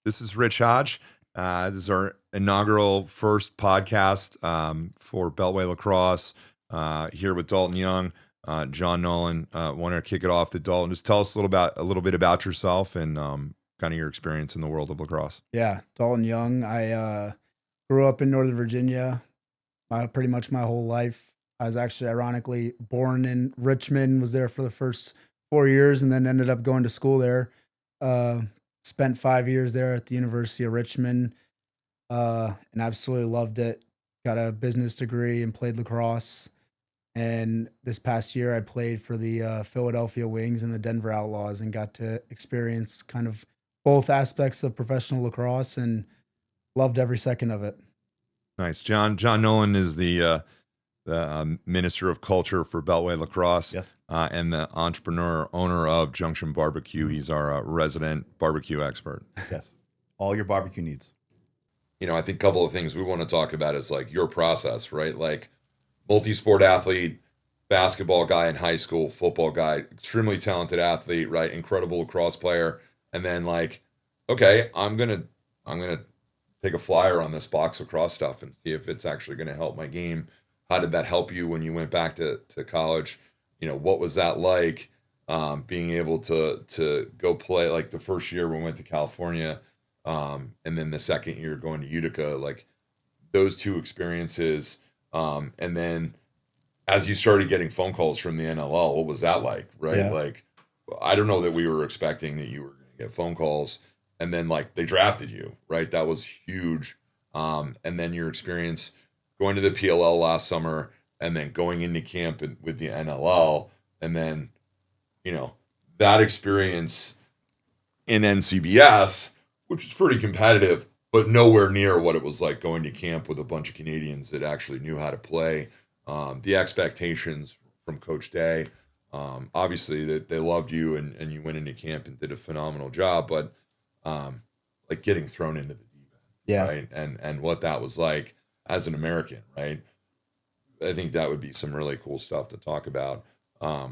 This is Rich Hodge. This is our inaugural first podcast for Beltway Lacrosse. Here with Dalton Young, John Nolan. Want to kick it off to Dalton. Just tell us a little bit about yourself and kind of your experience in the world of lacrosse. Yeah, Dalton Young. I grew up in Northern Virginia pretty much my whole life. I was actually ironically born in Richmond, was there for the first 4 years, and then ended up going to school there. Spent 5 years there at the University of Richmond, and absolutely loved it. Got a business degree and played lacrosse. And this past year, I played for the Philadelphia Wings and the Denver Outlaws, and got to experience kind of both aspects of professional lacrosse, and loved every second of it. Nice. John Nolan is the Minister of Culture for Beltway Lacrosse. Yes. And the owner of Junction Barbecue. He's our resident barbecue expert. Yes. All your barbecue needs. You know, I think a couple of things we want to talk about is like your process, right? Like multi-sport athlete, basketball guy in high school, football guy, extremely talented athlete, right? Incredible lacrosse player. And then like, okay, I'm gonna take a flyer on this box lacrosse stuff and see if it's actually gonna help my game. How did that help you when you went back to college? You know, what was that like? Being able to go play, like the first year we went to California, and then the second year going to Utica, like those two experiences. And then as you started getting phone calls from the NLL, what was that like, right? Yeah. Like, I don't know that we were expecting that you were going to get phone calls, and then like they drafted you, right? That was huge. And then your experience going to the PLL last summer, and then going into camp with the NLL, and then, you know, that experience in NCBS, which is pretty competitive, but nowhere near what it was like going to camp with a bunch of Canadians that actually knew how to play. The expectations from Coach Day, obviously that they loved you and you went into camp and did a phenomenal job, but like getting thrown into the deep end, Yeah. right? And what that was like as an American, right? I think that would be some really cool stuff to talk about. But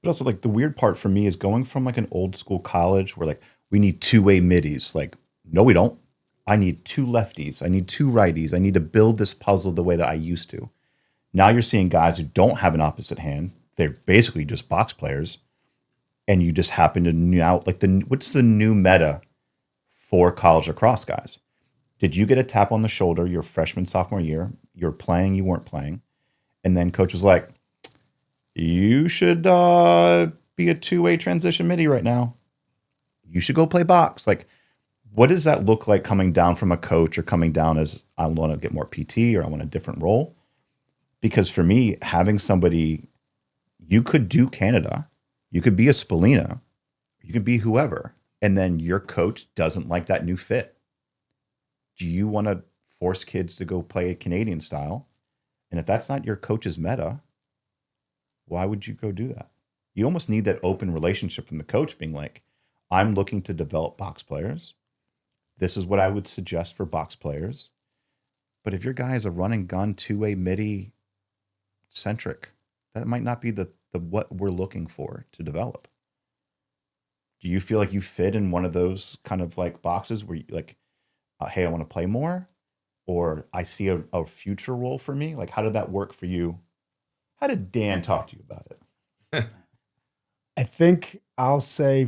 also, like, the weird part for me is going from like an old school college where like we need two-way middies. Like, no, we don't. I need two lefties. I need two righties. I need to build this puzzle the way that I used to. Now you're seeing guys who don't have an opposite hand. They're basically just box players. And you just happen to now, like, what's the new meta for college lacrosse guys? Did you get a tap on the shoulder your freshman, sophomore year? You're playing, you weren't playing. And then coach was like, you should be a two-way transition midi right now. You should go play box. Like, what does that look like coming down from a coach, or coming down as I want to get more PT, or I want a different role? Because for me, having somebody, you could do Canada, you could be a Spallina, you could be whoever, and then your coach doesn't like that new fit. Do you want to force kids to go play a Canadian style? And if that's not your coach's meta, why would you go do that? You almost need that open relationship from the coach being like, I'm looking to develop box players. This is what I would suggest for box players. But if your guy is a run and gun two-way midi centric, that might not be the what we're looking for to develop. Do you feel like you fit in one of those kind of like boxes where you like, hey, I want to play more, or I see a future role for me? Like, how did that work for you? How did Dan talk to you about it? I think I'll say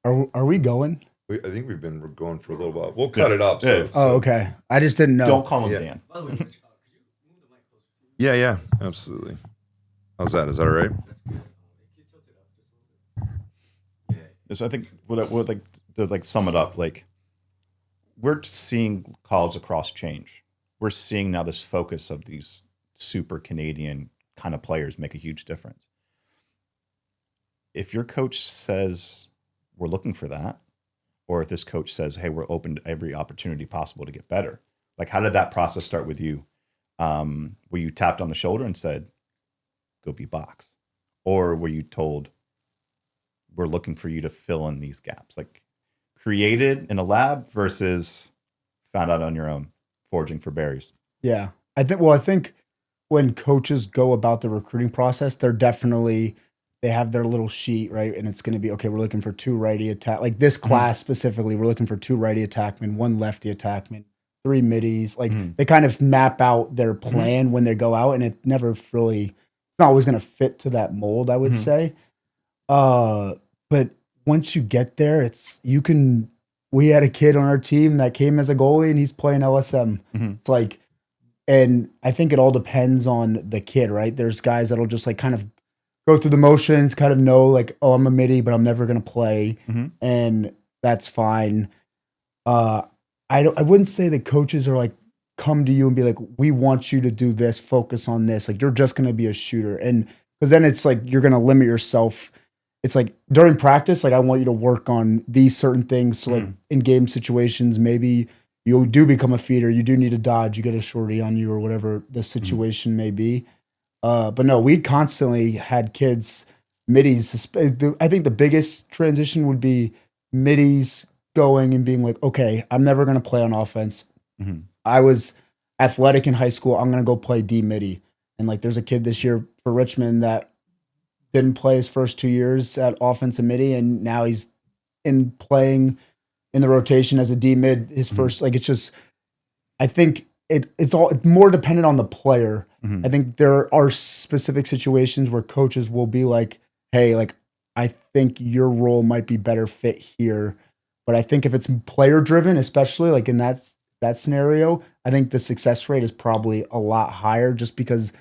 are we going? I think we've been going for a little while. We'll cut it up. Oh, okay. I just didn't know. Don't call him Yeah. Dan. By the way, Rich, could you move the mic closer to you? Yeah, absolutely. How's that? Is that all right? That's good. Can you tilt it up just a little bit? Yeah. So I think what like to like sum it up, like we're seeing college lacrosse change. We're seeing now this focus of these super Canadian kind of players make a huge difference. If your coach says we're looking for that, or if this coach says, hey, we're open to every opportunity possible to get better, like how did that process start with you? Were you tapped on the shoulder and said, go be box? Or were you told, we're looking for you to fill in these gaps? Like created in a lab versus found out on your own, foraging for berries. Yeah. I think when coaches go about the recruiting process, they're definitely they have their little sheet, right? And it's going to be, okay, we're looking for 2 righty attack. Like this class specifically, we're looking for 2 righty attackmen, 1 lefty attackman, 3 middies. Like they kind of map out their plan when they go out, and it never really, it's not always going to fit to that mold, I would say. But once you get there, we had a kid on our team that came as a goalie and he's playing LSM. It's like, and I think it all depends on the kid, right? There's guys that'll just like kind of go through the motions, kind of know like, oh, I'm a midi, but I'm never going to play. And that's fine. I wouldn't say that coaches are like, come to you and be like, we want you to do this, focus on this. Like you're just going to be a shooter. And because then it's like, you're going to limit yourself. It's like during practice, like I want you to work on these certain things. So like in game situations, maybe you do become a feeder. You do need to dodge. You get a shorty on you or whatever the situation may be. But no, we constantly had kids, middies. I think the biggest transition would be middies going and being like, okay, I'm never going to play on offense. I was athletic in high school. I'm going to go play D midi. And like, there's a kid this year for Richmond that didn't play his first 2 years at offense and midi, and now he's playing in the rotation as a D mid. His first, like, it's just, I think it's more dependent on the player. I think there are specific situations where coaches will be like, hey, like, I think your role might be better fit here. But I think if it's player driven, especially like in that scenario, I think the success rate is probably a lot higher just because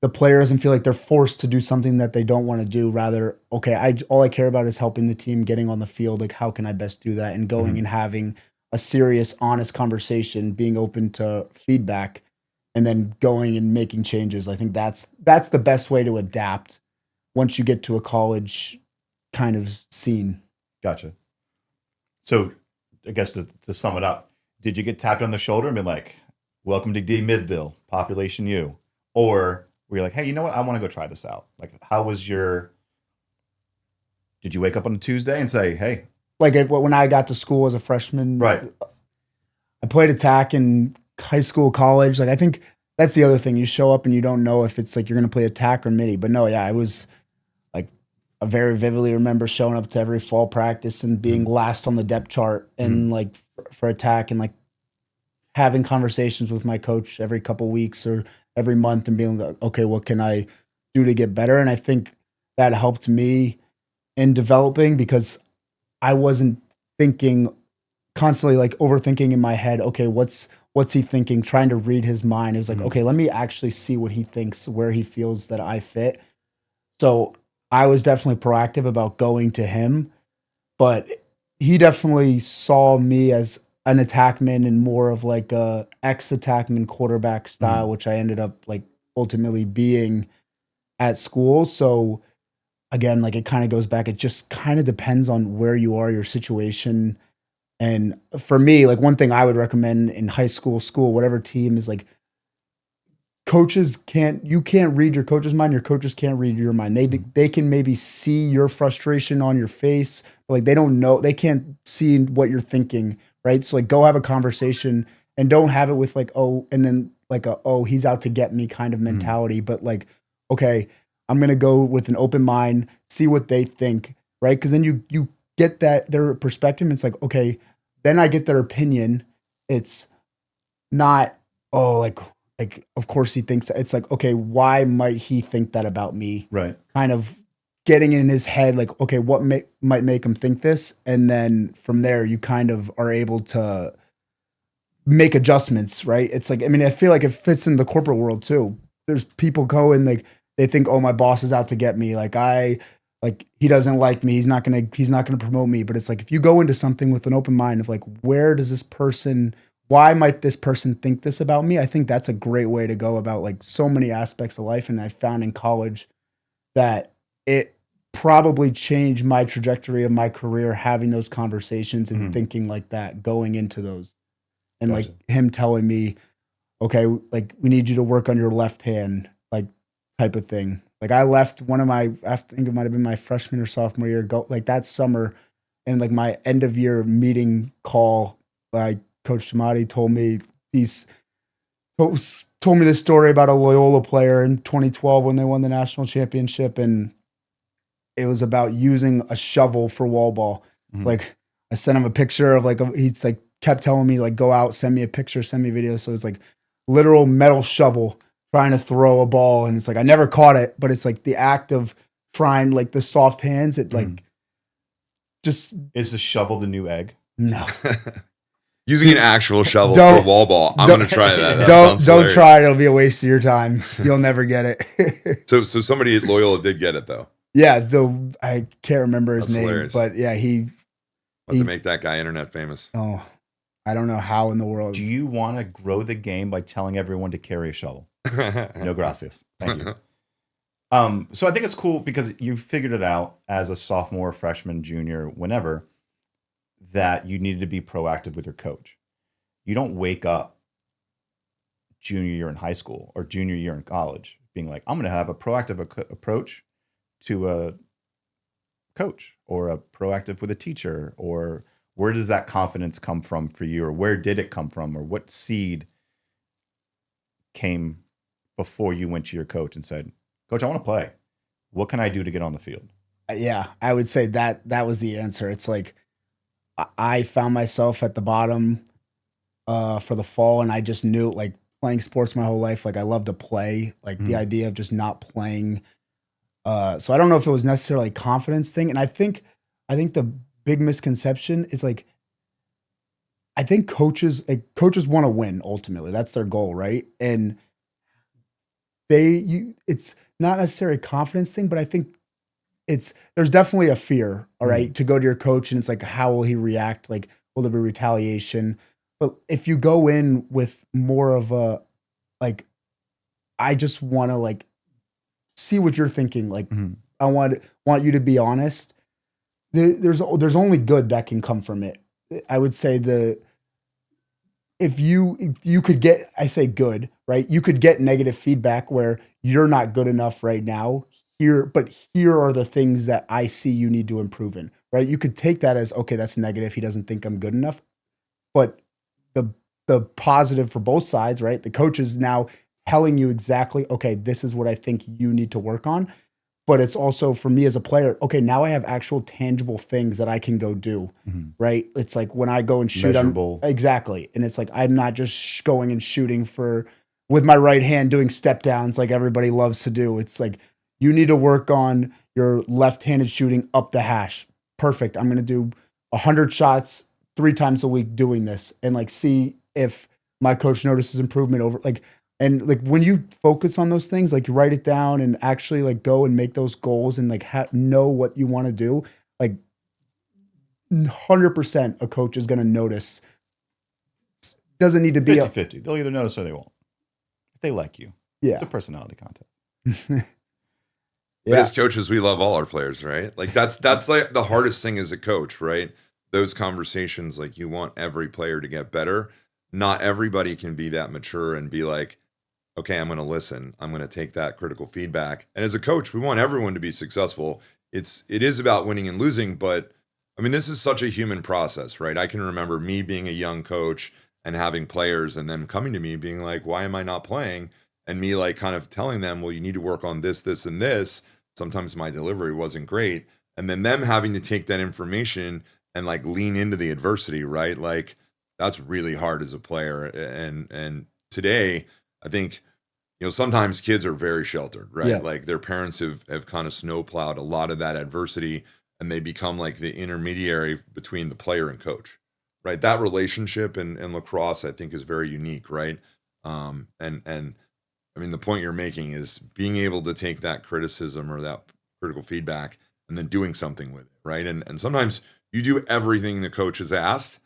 the player doesn't feel like they're forced to do something that they don't want to do. Rather, okay, all I care about is helping the team, getting on the field. Like, how can I best do that? And going and having a serious, honest conversation, being open to feedback, and then going and making changes. I think that's the best way to adapt once you get to a college kind of scene. Gotcha. So I guess to sum it up, did you get tapped on the shoulder and be like, welcome to D Midville, population U? Or were you like, hey, you know what? I want to go try this out. Like, how was did you wake up on a Tuesday and say, hey? Like when I got to school as a freshman, Right. I played attack in high school, college. Like, I think that's the other thing. You show up and you don't know if it's like you're going to play attack or midi. But no, yeah, I was like, I very vividly remember showing up to every fall practice and being last on the depth chart and like for attack and like having conversations with my coach every couple weeks or every month and being like, okay, what can I do to get better? And I think that helped me in developing because I wasn't thinking constantly like overthinking in my head, okay, what's he thinking? Trying to read his mind. It was like, okay, let me actually see what he thinks, where he feels that I fit. So I was definitely proactive about going to him, but he definitely saw me as an attackman and more of like a ex-attackman quarterback style, which I ended up like ultimately being at school. So again, like it kind of goes back. It just kind of depends on where you are, your situation. And for me, like one thing I would recommend in high school, whatever team is like, you can't read your coach's mind. Your coaches can't read your mind. They can maybe see your frustration on your face, but like they don't know, they can't see what you're thinking. Right. So like go have a conversation and don't have it with like, oh, and then like he's out to get me kind of mentality, but like, okay, I'm going to go with an open mind, see what they think. Right. Cause then you get their perspective. And it's like, okay, then I get their opinion. It's not, like, of course he thinks it's like, okay, why might he think that about me? Right. Kind of getting in his head, like, okay, what might make him think this? And then from there, you kind of are able to make adjustments, right? It's like, I mean, I feel like it fits in the corporate world too. There's people go and like, they think, oh, my boss is out to get me. Like he doesn't like me. He's not going to promote me. But it's like, if you go into something with an open mind of like, why might this person think this about me? I think that's a great way to go about like so many aspects of life. And I found in college that it probably changed my trajectory of my career, having those conversations and thinking like that, going into those. And Gotcha. like him telling me, okay, like we need you to work on your left hand, like type of thing. Like I left I think it might've been my freshman or sophomore year ago, like that summer, and like my end of year meeting call, like Coach Tamati told me this story about a Loyola player in 2012 when they won the national championship. And it was about using a shovel for wall ball. Like I sent him a picture of like, he's like kept telling me like, go out, send me a picture, send me a video. So it's like literal metal shovel trying to throw a ball. And it's like, I never caught it, but it's like the act of trying, like the soft hands. It like just, Is the shovel the new egg? no, Using an actual shovel for a wall ball. I'm going to try that. That sounds don't hilarious. try it. It'll be a waste of your time. You'll never get it. So somebody at Loyola did get it though. Yeah. I can't remember his That's name, hilarious. but yeah, Let to make that guy internet famous. oh, I don't know how in the world. Do you want to grow the game by telling everyone to carry a shovel? No gracias. Thank you. So I think it's cool because you figured it out as a sophomore, freshman, junior, whenever, that you needed to be proactive with your coach. You don't wake up junior year in high school or junior year in college being like, I'm going to have a proactive approach to a coach or a proactive with a teacher, or where does that confidence come from for you, or where did it come from, or what seed came before you went to your coach and said, Coach, I want to play. What can I do to get on the field? Yeah, I would say that was the answer. It's like I found myself at the bottom for the fall, and I just knew, like, playing sports my whole life, like I love to play, like the idea of just not playing. So I don't know if it was necessarily a confidence thing. And I think the big misconception is like, I think coaches want to win ultimately. That's their goal, right? And it's not necessarily a confidence thing, but I think there's definitely a fear, all right, to go to your coach, and it's like, how will he react? Like, will there be retaliation? But if you go in with more of a, like, I just want to like see what you're thinking. Like, I want you to be honest. There's only good that can come from it. I would say if you could get, I say good, right? You could get negative feedback where you're not good enough right now but here are the things that I see you need to improve in, right? You could take that as, okay, that's negative. He doesn't think I'm good enough. But the positive for both sides, right? The coach is now telling you exactly, okay, this is what I think you need to work on. But it's also for me as a player, okay, now I have actual tangible things that I can go do, right? It's like when I go and shoot, exactly. And it's like, I'm not just going and shooting with my right hand doing step downs like everybody loves to do. It's like, you need to work on your left-handed shooting up the hash. Perfect. I'm going to do 100 shots 3 times a week doing this, and like see if my coach notices improvement over like, and like when you focus on those things, like you write it down and actually like go and make those goals and like know what you want to do, like 100% a coach is going to notice. Doesn't need to be 50-50. They'll either notice or they won't. If they like you. Yeah. It's a personality contest. But as coaches, we love all our players, right? Like that's like the hardest thing as a coach, right? Those conversations, like you want every player to get better. Not everybody can be that mature and be like, okay, I'm going to listen. I'm going to take that critical feedback. And as a coach, we want everyone to be successful. It is about winning and losing, but I mean, this is such a human process, right? I can remember me being a young coach and having players and them coming to me being like, why am I not playing? And me like kind of telling them, well, you need to work on this, this, and this. Sometimes my delivery wasn't great. And then them having to take that information and like lean into the adversity, right? Like that's really hard as a player. And today, I think, sometimes kids are very sheltered, right? Yeah. Like their parents have kind of snowplowed a lot of that adversity, and they become like the intermediary between the player and coach, right? That relationship in lacrosse, I think, is very unique, right? And I mean, the point you're making is being able to take that criticism or that critical feedback and then doing something with it, right? And sometimes you do everything the coach has asked,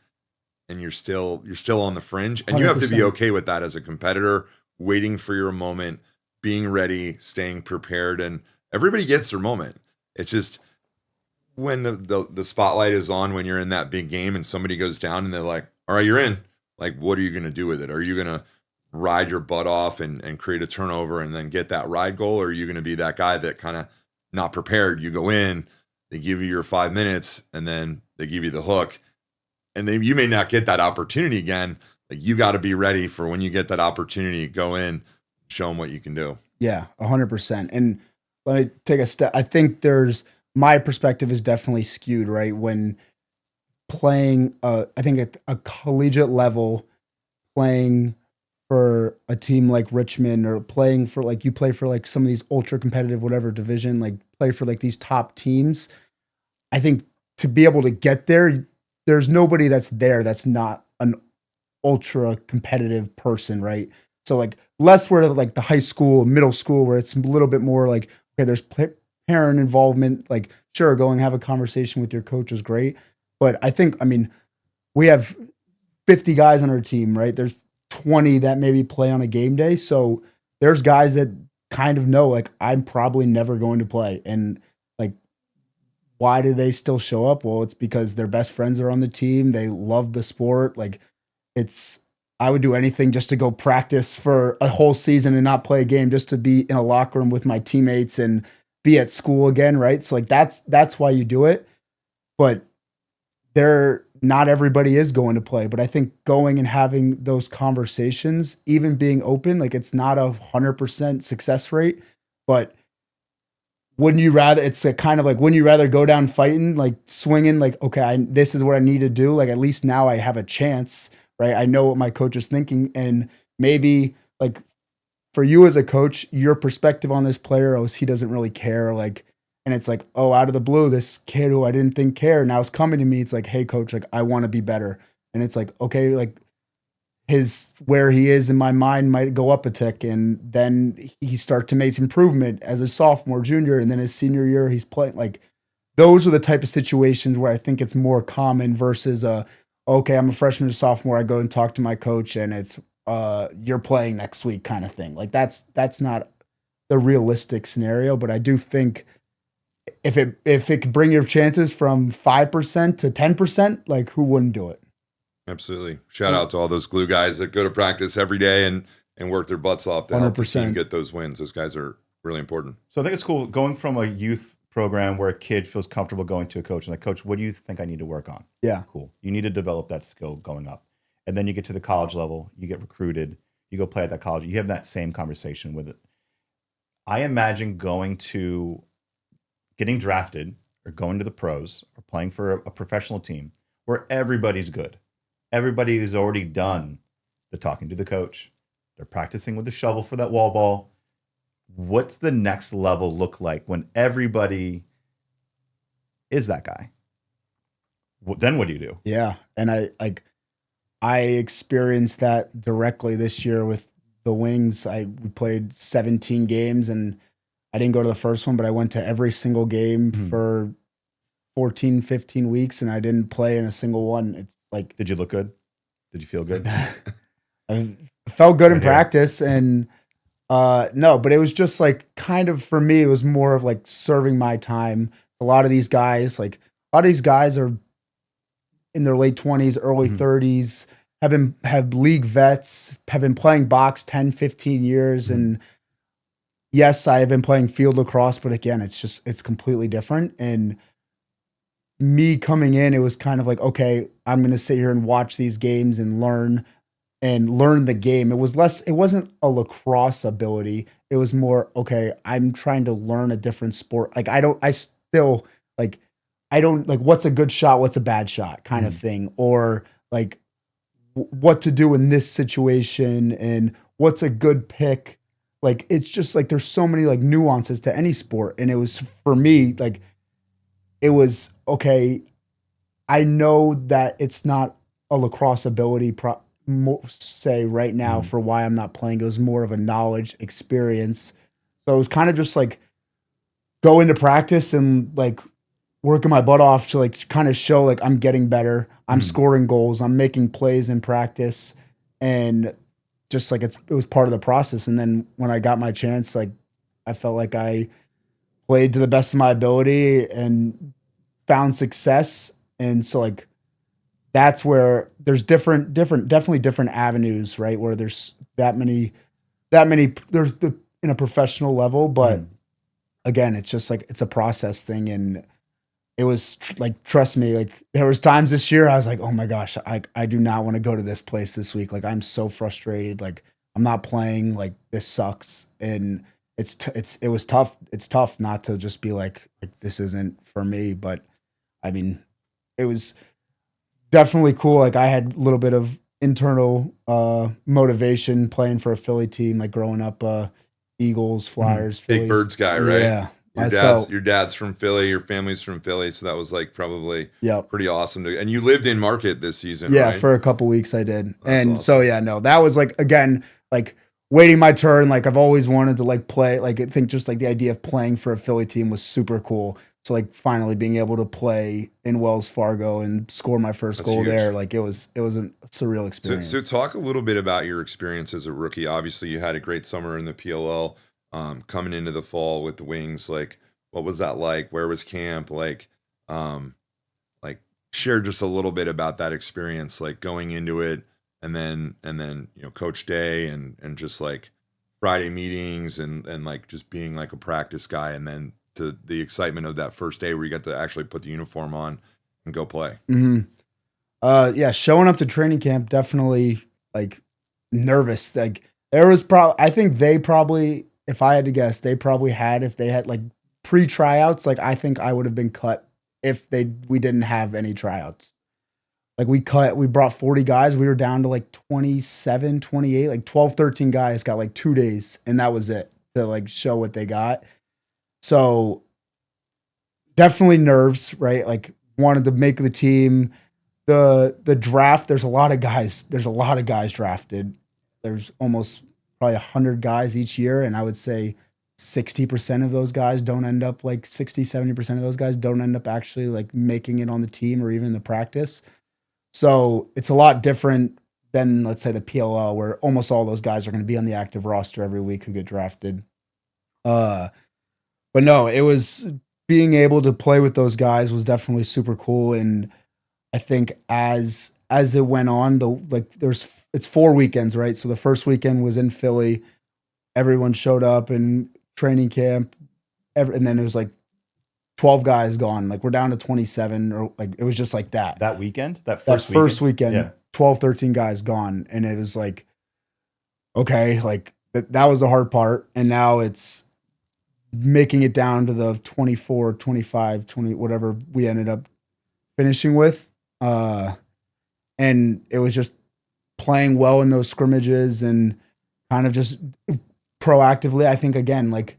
and you're still on the fringe, and you have to be 100%. okay with that as a competitor, waiting for your moment, being ready, staying prepared, and everybody gets their moment. It's just when the spotlight is on, when you're in that big game and somebody goes down and they're like, all right, you're in. Like, what are you going to do with it? Are you going to ride your butt off and create a turnover and then get that ride goal? Or are you going to be that guy that kind of not prepared? You go in, they give you your 5 minutes, and then they give you the hook. And then you may not get that opportunity again. Like, you got to be ready for when you get that opportunity, go in, show them what you can do. Yeah, 100%. And let me take a step. I think there's my perspective is definitely skewed, right? When playing, I think at a collegiate level, playing for a team like Richmond or playing for like you play for like some of these ultra competitive whatever division, like play for like these top teams. I think to be able to get there, there's nobody that's there that's not an ultra competitive person, right? So like less where like the high school, middle school, where it's a little bit more like okay, there's parent involvement. Like sure, go and have a conversation with your coach is great, but I think we have 50 guys on our team, right? There's 20 that maybe play on a game day, so there's guys that kind of know like I'm probably never going to play, and like why do they still show up? Well, it's because their best friends are on the team. They love the sport. Like it's I would do anything just to go practice for a whole season and not play a game just to be in a locker room with my teammates and be at school again, right? So like that's why you do it. But not everybody is going to play, but I think going and having those conversations, even being open, like it's not 100% success rate, but wouldn't you rather, it's a kind of like, wouldn't you rather go down fighting, like swinging, like, okay, this is what I need to do. Like, at least now I have a chance, right? I know what my coach is thinking. And maybe like for you as a coach, your perspective on this player is he doesn't really care. Like, and it's like, oh, out of the blue, this kid who I didn't think cared now is coming to me. It's like, hey coach, like I want to be better. And it's like, okay, like where he is in my mind might go up a tick, and then he start to make improvement as a sophomore, junior, and then his senior year he's playing. Like those are the type of situations where I think it's more common versus okay, I'm a freshman or sophomore, I go and talk to my coach and it's you're playing next week kind of thing. Like that's not the realistic scenario, but I do think if it could bring your chances from 5% to 10%, like who wouldn't do it? Absolutely. Shout out to all those glue guys that go to practice every day and work their butts off to help the team get those wins. Those guys are really important. So I think it's cool going from a youth program where a kid feels comfortable going to a coach and like, coach, what do you think I need to work on? Yeah. Cool. You need to develop that skill going up. And then you get to the college level, you get recruited, you go play at that college, you have that same conversation with it. I imagine getting drafted or going to the pros or playing for a professional team where everybody's good. Everybody who's already done the talking to the coach. They're practicing with the shovel for that wall ball. What's the next level look like when everybody is that guy? Then what do you do? Yeah. And I experienced that directly this year with the Wings. We played 17 games and I didn't go to the first one, but I went to every single game for 14, 15 weeks and I didn't play in a single one. It's like, did you look good? Did you feel good? I felt good in practice and no, but it was just like kind of for me, it was more of like serving my time. A lot of these guys are in their late 20s, early 30s, have league vets, have been playing box 10, 15 years. And yes, I have been playing field lacrosse, but again, it's completely different. And me coming in, it was kind of like, okay, I'm going to sit here and watch these games and learn the game. It wasn't a lacrosse ability. It was more, okay, I'm trying to learn a different sport. Like I don't like what's a good shot, what's a bad shot kind of thing, or like what to do in this situation and what's a good pick. Like, it's just like, there's so many like nuances to any sport. And it was for me, like, it was, okay, I know that it's not a lacrosse ability say right now for why I'm not playing. It was more of a knowledge experience. So it was kind of just like go into practice and like working my butt off to like kind of show like I'm getting better. I'm scoring goals. I'm making plays in practice. And just like it was part of the process. And then when I got my chance, like I felt like I played to the best of my ability and found success. And so like that's where there's definitely different avenues, right? Where there's that many there's in a professional level, but again, it's just like it's a process thing. And it was like, trust me, like there was times this year I was like, oh my gosh, I do not want to go to this place this week. Like I'm so frustrated. Like I'm not playing, like this sucks. And it was tough. It's tough not to just be like this isn't for me. But I mean, it was definitely cool. Like I had a little bit of internal motivation playing for a Philly team, like growing up, Eagles, Flyers, Big Phillies. Birds guy, right? Yeah. Your dad's from Philly, your family's from Philly, so that was like probably Yep. pretty awesome. And you lived in Market this season, Yeah, right? for a couple weeks I did. That's and awesome. so yeah, no, that was like again, like waiting my turn. Like I've always wanted to like play. Like I think just like the idea of playing for a Philly team was super cool. So like finally being able to play in Wells Fargo and score my first That's goal huge. there, like it was a surreal So, experience. so talk a little bit about your experience as a rookie. Obviously, you had a great summer in the PLL. Coming into the fall with the Wings, like what was that like? Where was camp? Like share just a little bit about that experience, like going into it, and then Coach Day and just like Friday meetings and like just being like a practice guy, and then to the excitement of that first day where you got to actually put the uniform on and go play. Mm-hmm. Yeah, showing up to training camp, definitely like nervous. Like there was I think they probably, if I had to guess, if they had like pre-tryouts, like I think I would have been cut if we didn't have any tryouts. Like we brought 40 guys. We were down to like 27, 28, like 12, 13 guys got like 2 days and that was it to like show what they got. So definitely nerves, right? Like wanted to make the team. The draft, there's a lot of guys drafted. There's almost probably 100 guys each year. And I would say 60% of those guys don't end up like 60-70% of those guys don't end up actually like making it on the team or even the practice. So it's a lot different than, let's say, the PLL, where almost all those guys are going to be on the active roster every week who get drafted. But no, it was being able to play with those guys was definitely super cool. And I think as it went on, it's 4 weekends, right? So the first weekend was in Philly. Everyone showed up in training camp, and then it was like 12 guys gone. Like we're down to 27, or like it was just like that. That weekend? That first weekend, Yeah. 12, 13 guys gone. And it was like, okay, like that was the hard part. And now it's making it down to the 24, 25, 20, whatever we ended up finishing with. And it was just playing well in those scrimmages and kind of just proactively. I think again, like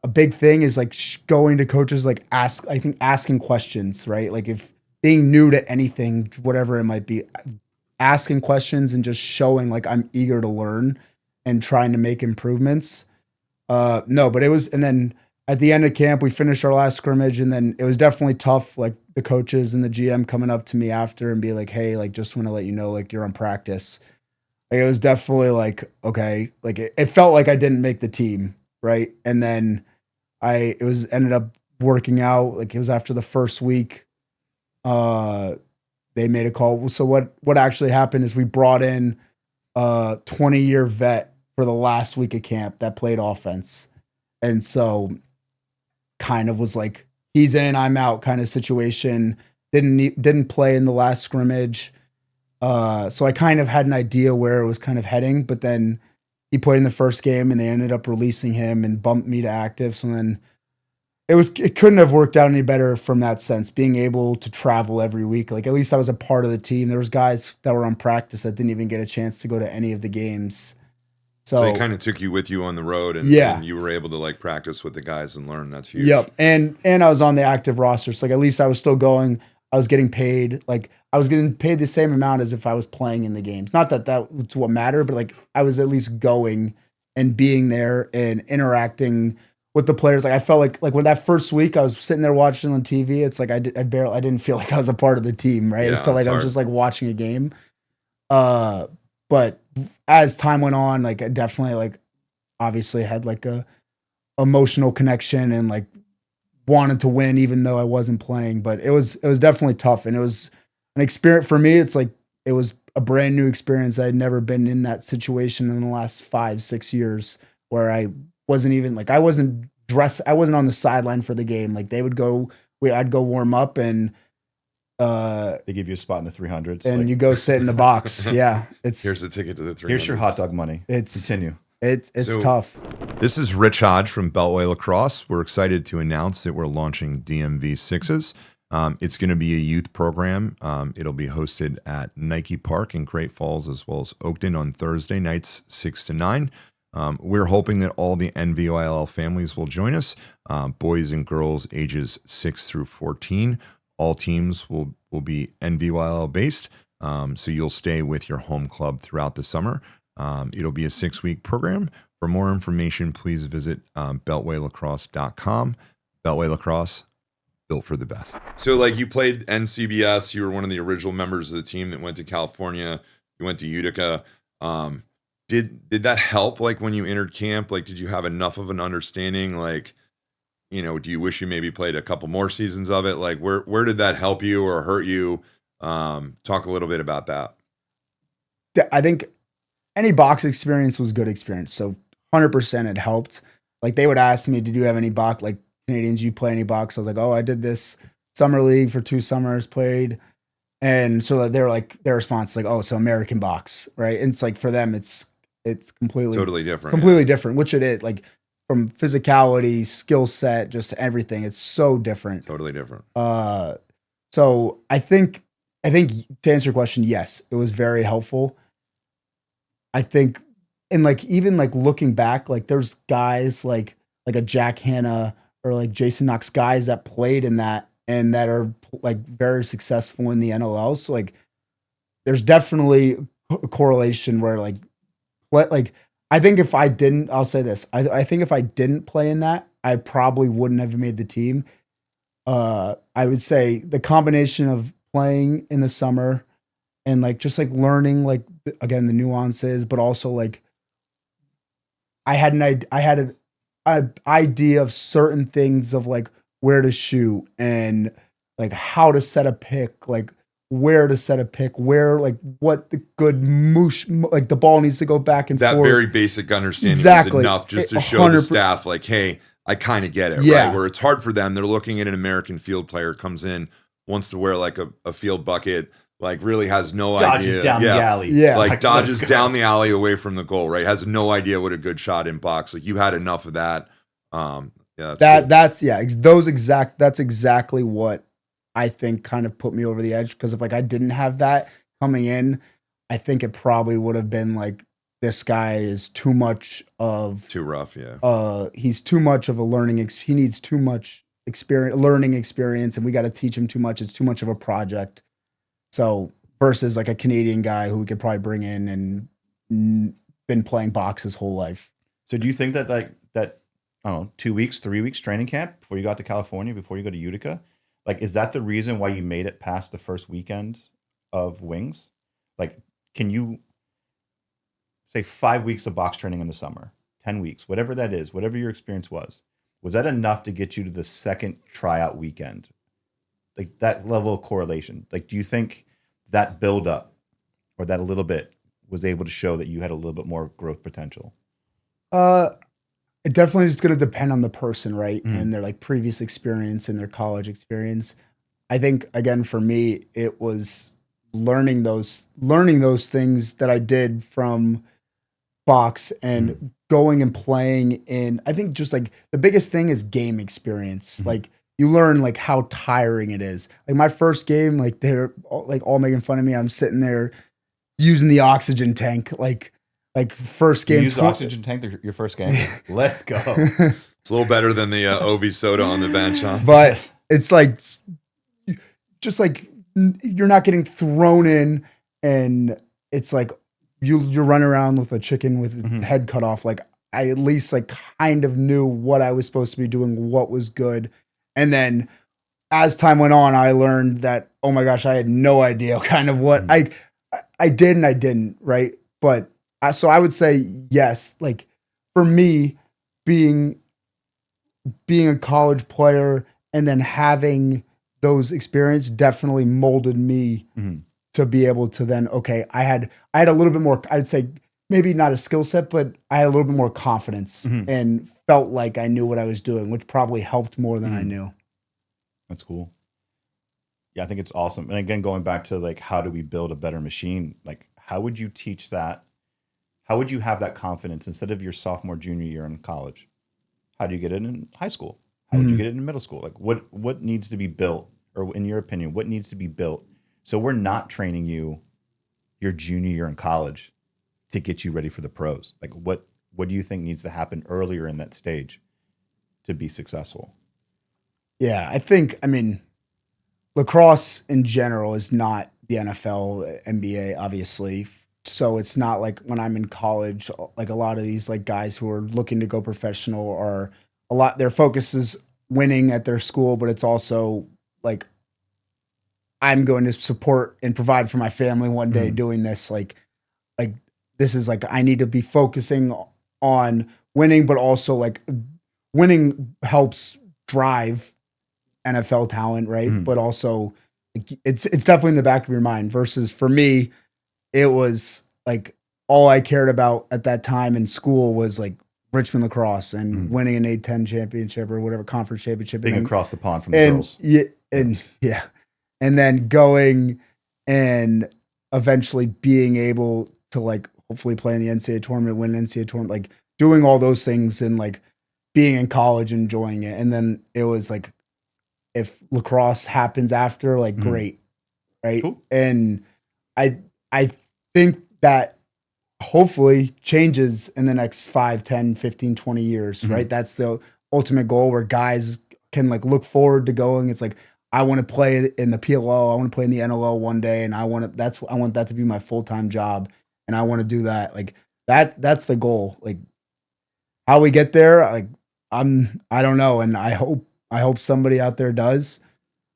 a big thing is like going to coaches, like asking questions, right? Like if being new to anything, whatever it might be, asking questions and just showing like I'm eager to learn and trying to make improvements. No, but it was, and then at the end of camp, we finished our last scrimmage, and then it was definitely tough. Like the coaches and the GM coming up to me after and be like, "Hey, like just want to let you know, like you're on practice." Like it was definitely like, okay, like it felt like I didn't make the team, right? And then ended up working out. Like it was after the first week. They made a call. So what actually happened is we brought in a 20-year vet for the last week of camp that played offense. And so kind of was like, he's in, I'm out kind of situation. Didn't play in the last scrimmage. So I kind of had an idea where it was kind of heading, but then he played in the first game and they ended up releasing him and bumped me to active. So then it couldn't have worked out any better from that sense, being able to travel every week. Like at least I was a part of the team. There was guys that were on practice that didn't even get a chance to go to any of the games. So they kind of took you with you on the road, and you were able to like practice with the guys and learn. That's huge. Yep. And I was on the active roster. So like at least I was still going. I was getting paid. Like I was getting paid the same amount as if I was playing in the games. Not that that's what mattered, but like I was at least going and being there and interacting with the players. Like I felt like when that first week I was sitting there watching on TV, it's like I didn't feel like I was a part of the team, right? Yeah, I felt like I was just like watching a game. But as time went on, like I definitely like obviously had like a emotional connection and like wanted to win even though I wasn't playing. But it was definitely tough, and it was an experience for me. It's like it was a brand new experience. I had never been in that situation in the last 5-6 years where I wasn't even like I wasn't on the sideline for the game. Like they would go, I'd go warm up and they give you a spot in the 300s and like, you go sit in the box. Yeah, Here's the ticket to the 300. here's your hot dog money. Continue. It's So- tough. This is Rich Hodge from Beltway Lacrosse. We're excited to announce that we're launching DMV Sixes. It's going to be a youth program. It'll be hosted at Nike Park in Great Falls as well as Oakton on Thursday nights, 6 to 9. We're hoping that all the NVOIL families will join us, boys and girls ages 6 through 14. All teams will be NVOIL based, so you'll stay with your home club throughout the summer. It'll be a 6-week program. For more information, please visit beltwaylacrosse.com. Beltway Lacrosse, built for the best. So, like, you played NCBS. You were one of the original members of the team that went to California. You went to Utica. Did that help, like, when you entered camp? Like, did you have enough of an understanding? Like, you know, do you wish you maybe played a couple more seasons of it? Like, where did that help you or hurt you? Talk a little bit about that. I think any box experience was good experience. So 100% it helped. Like, they would ask me, did you have any box, like, Canadians, you play any box? I was like, oh, I did this summer league for 2 summers, played. And so they're like, their response is like, oh, so American box, right? And it's like, for them, it's Totally different. completely different, which it is, like, from physicality, skill set, just everything. It's so different. Totally different. So I think to answer your question, yes, it was very helpful. I think, and like, even like looking back, like, there's guys like a Jack Hanna or like Jason Knox, guys that played in that and that are like very successful in the NLL. So like, there's definitely a correlation where like I think if I didn't, I'll say this, I think if I didn't play in that, I probably wouldn't have made the team. I would say the combination of playing in the summer and like just like learning, like, again, the nuances, but also like I had an idea of certain things of like where to shoot and like how to set a pick, like where to set a pick, where, like, what the good moosh, like the ball needs to go back and that forth. That very basic understanding Exactly. is enough just to show the staff, like, hey, I kind of get it, right? Where it's hard for them. They're looking at an American field player, comes in, wants to wear like a field bucket, like really has no idea. Dodges down the alley. Yeah. Like dodges down the alley away from the goal, right? Has no idea what a good shot in box. Like, you had enough of that. Yeah, that's exactly what I think kind of put me over the edge. Because if like I didn't have that coming in, I think it probably would have been like, this guy is too rough. Yeah. He's too much of a he needs too much learning experience, and we got to teach him too much. It's too much of a project. So versus like a Canadian guy who we could probably bring in and been playing box his whole life. So do you think that I don't know, 2 weeks, 3 weeks training camp before you got to California, before you go to Utica, like, is that the reason why you made it past the first weekend of Wings? Like, can you say 5 weeks of box training in the summer, 10 weeks, whatever that is, whatever your experience was that enough to get you to the second tryout weekend? Like, that level of correlation. Like, do you think that build up or that a little bit was able to show that you had a little bit more growth potential? It definitely is going to depend on the person, right? Mm-hmm. And their like previous experience and their college experience. I think, again, for me, it was learning those things that I did from box and going and playing in. I think just like the biggest thing is game experience. Mm-hmm. Like, you learn like how tiring it is. Like, my first game, like, they're like all making fun of me. I'm sitting there using the oxygen tank, like first game. You used the oxygen tank your first game. Let's go. It's a little better than the OV soda on the bench, huh? But it's like, just like, you're not getting thrown in, and it's like you're running around with a chicken with the head cut off. Like, I at least like kind of knew what I was supposed to be doing, what was good. And then as time went on, I learned that, oh my gosh, I had no idea kind of what I did and I didn't, right? But so I would say yes. Like, for me, being a college player and then having those experience definitely molded me to be able to then, okay, I had a little bit more, I'd say maybe not a skill set, but I had a little bit more confidence and felt like I knew what I was doing, which probably helped more than I knew. That's cool. Yeah, I think it's awesome. And again, going back to like, how do we build a better machine? Like, how would you teach that? how would you have that confidence instead of your sophomore, junior year in college? How do you get it in high school? How would you get it in middle school? Like what needs to be built, or in your opinion, what needs to be built so we're not training you your junior year in college to get you ready for the pros? Like what do you think needs to happen earlier in that stage to be successful? Yeah, I mean, lacrosse in general is not the NFL, NBA, obviously. So it's not like when I'm in college, like a lot of these like guys who are looking to go professional are their focus is winning at their school, but it's also like I'm going to support and provide for my family one day doing this. Like this is like I need to be focusing on winning, but also like winning helps drive NFL talent, right? But also it's definitely in the back of your mind versus for me, it was like all I cared about at that time in school was like Richmond lacrosse and winning an A-10 championship or whatever conference championship. Being across the pond from the girls. And then going and eventually being able to like hopefully play in the NCAA tournament, win an NCAA tournament, like doing all those things and like being in college, enjoying it. And then it was like, if lacrosse happens after, like great. Right. Cool. And I think that hopefully changes in the next 5, 10, 15, 20 years, right? That's the ultimate goal where guys can like look forward to going. It's like, I want to play in the PLL. I want to play in the NLL one day. And I want that to be my full-time job. And I want to do that. Like that's the goal. Like how we get there, like I don't know. And I hope somebody out there does.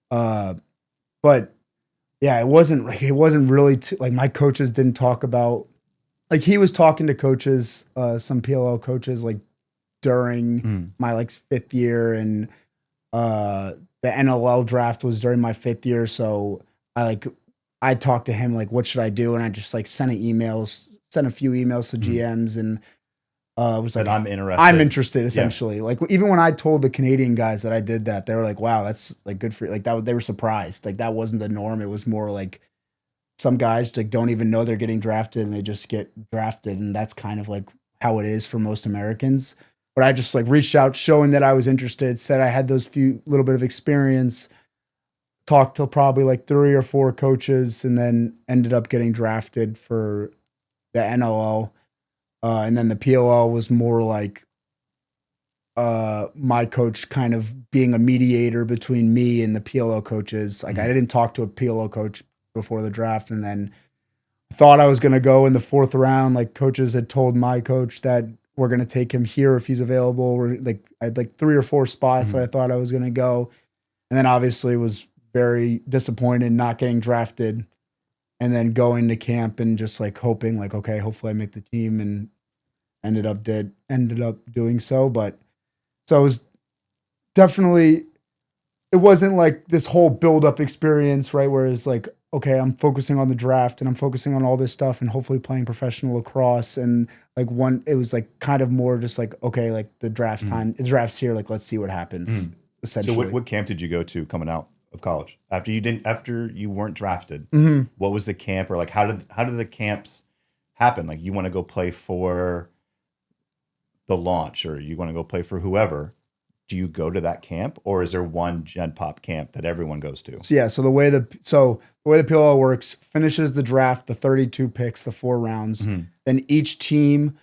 But yeah, it wasn't really like my coaches didn't talk about, like he was talking to coaches, some PLL coaches like during my like 5th year, and the NLL draft was during my 5th year. So I talked to him like, what should I do? And I just like sent a few emails to GMs and was like, I'm interested. I'm interested essentially. Like even when I told the Canadian guys that I did that, they were like, wow, that's like good for you. Like that, they were surprised. Like that wasn't the norm. It was more like some guys like don't even know they're getting drafted and they just get drafted. And that's kind of like how it is for most Americans. But I just like reached out showing that I was interested, said I had those little bit of experience, talked to probably like 3 or 4 coaches, and then ended up getting drafted for the NLL. And then the PLL was more like my coach kind of being a mediator between me and the PLL coaches. Like I didn't talk to a PLL coach before the draft, and then thought I was going to go in the 4th round. Like coaches had told my coach that we're going to take him here if he's available. We're like I had like 3 or 4 spots that I thought I was going to go, and then obviously was very disappointed not getting drafted. And then going to camp and just like hoping like, okay, hopefully I make the team, and ended up doing so. But so it was definitely, it wasn't like this whole build up experience, right? Where it's like, okay, I'm focusing on the draft and I'm focusing on all this stuff and hopefully playing professional lacrosse. And like it was like kind of more just like, okay, like the draft's time, the draft's here. Like, let's see what happens essentially. So what camp did you go to coming out of college after you weren't drafted? What was the camp, or like how did the camps happen? Like you want to go play for the launch, or you want to go play for whoever? Do you go to that camp, or is there one Gen Pop camp that everyone goes to? So yeah, so the way the PLL works, finishes the draft, the 32 picks, the 4 rounds. Then each team,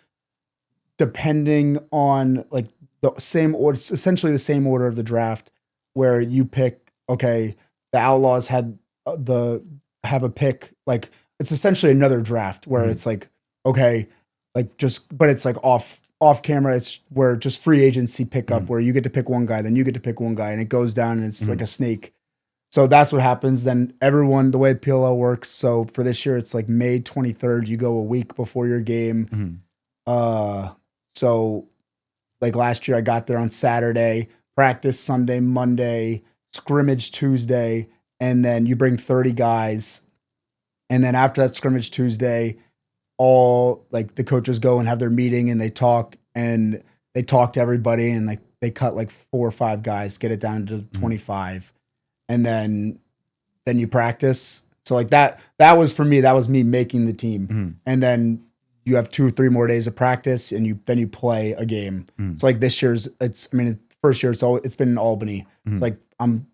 depending on like the same order, it's essentially the same order of the draft, where you pick, okay, the Outlaws have a pick, like it's essentially another draft where it's like, okay, like but it's like off camera. It's where just free agency pickup where you get to pick one guy, then you get to pick one guy, and it goes down and it's like a snake. So that's what happens. Then everyone, the way PLL works. So for this year, it's like May 23rd, you go a week before your game. So like last year I got there on Saturday, practice Sunday, Monday, scrimmage Tuesday, and then you bring 30 guys. And then after that scrimmage Tuesday, all like the coaches go and have their meeting and they talk to everybody, and like they cut like 4 or 5 guys, get it down to 25. And then you practice. So like that was for me, that was me making the team. And then you have 2 or 3 more days of practice, and then you play a game. It's like this year's. First year it's been in Albany. Like I'm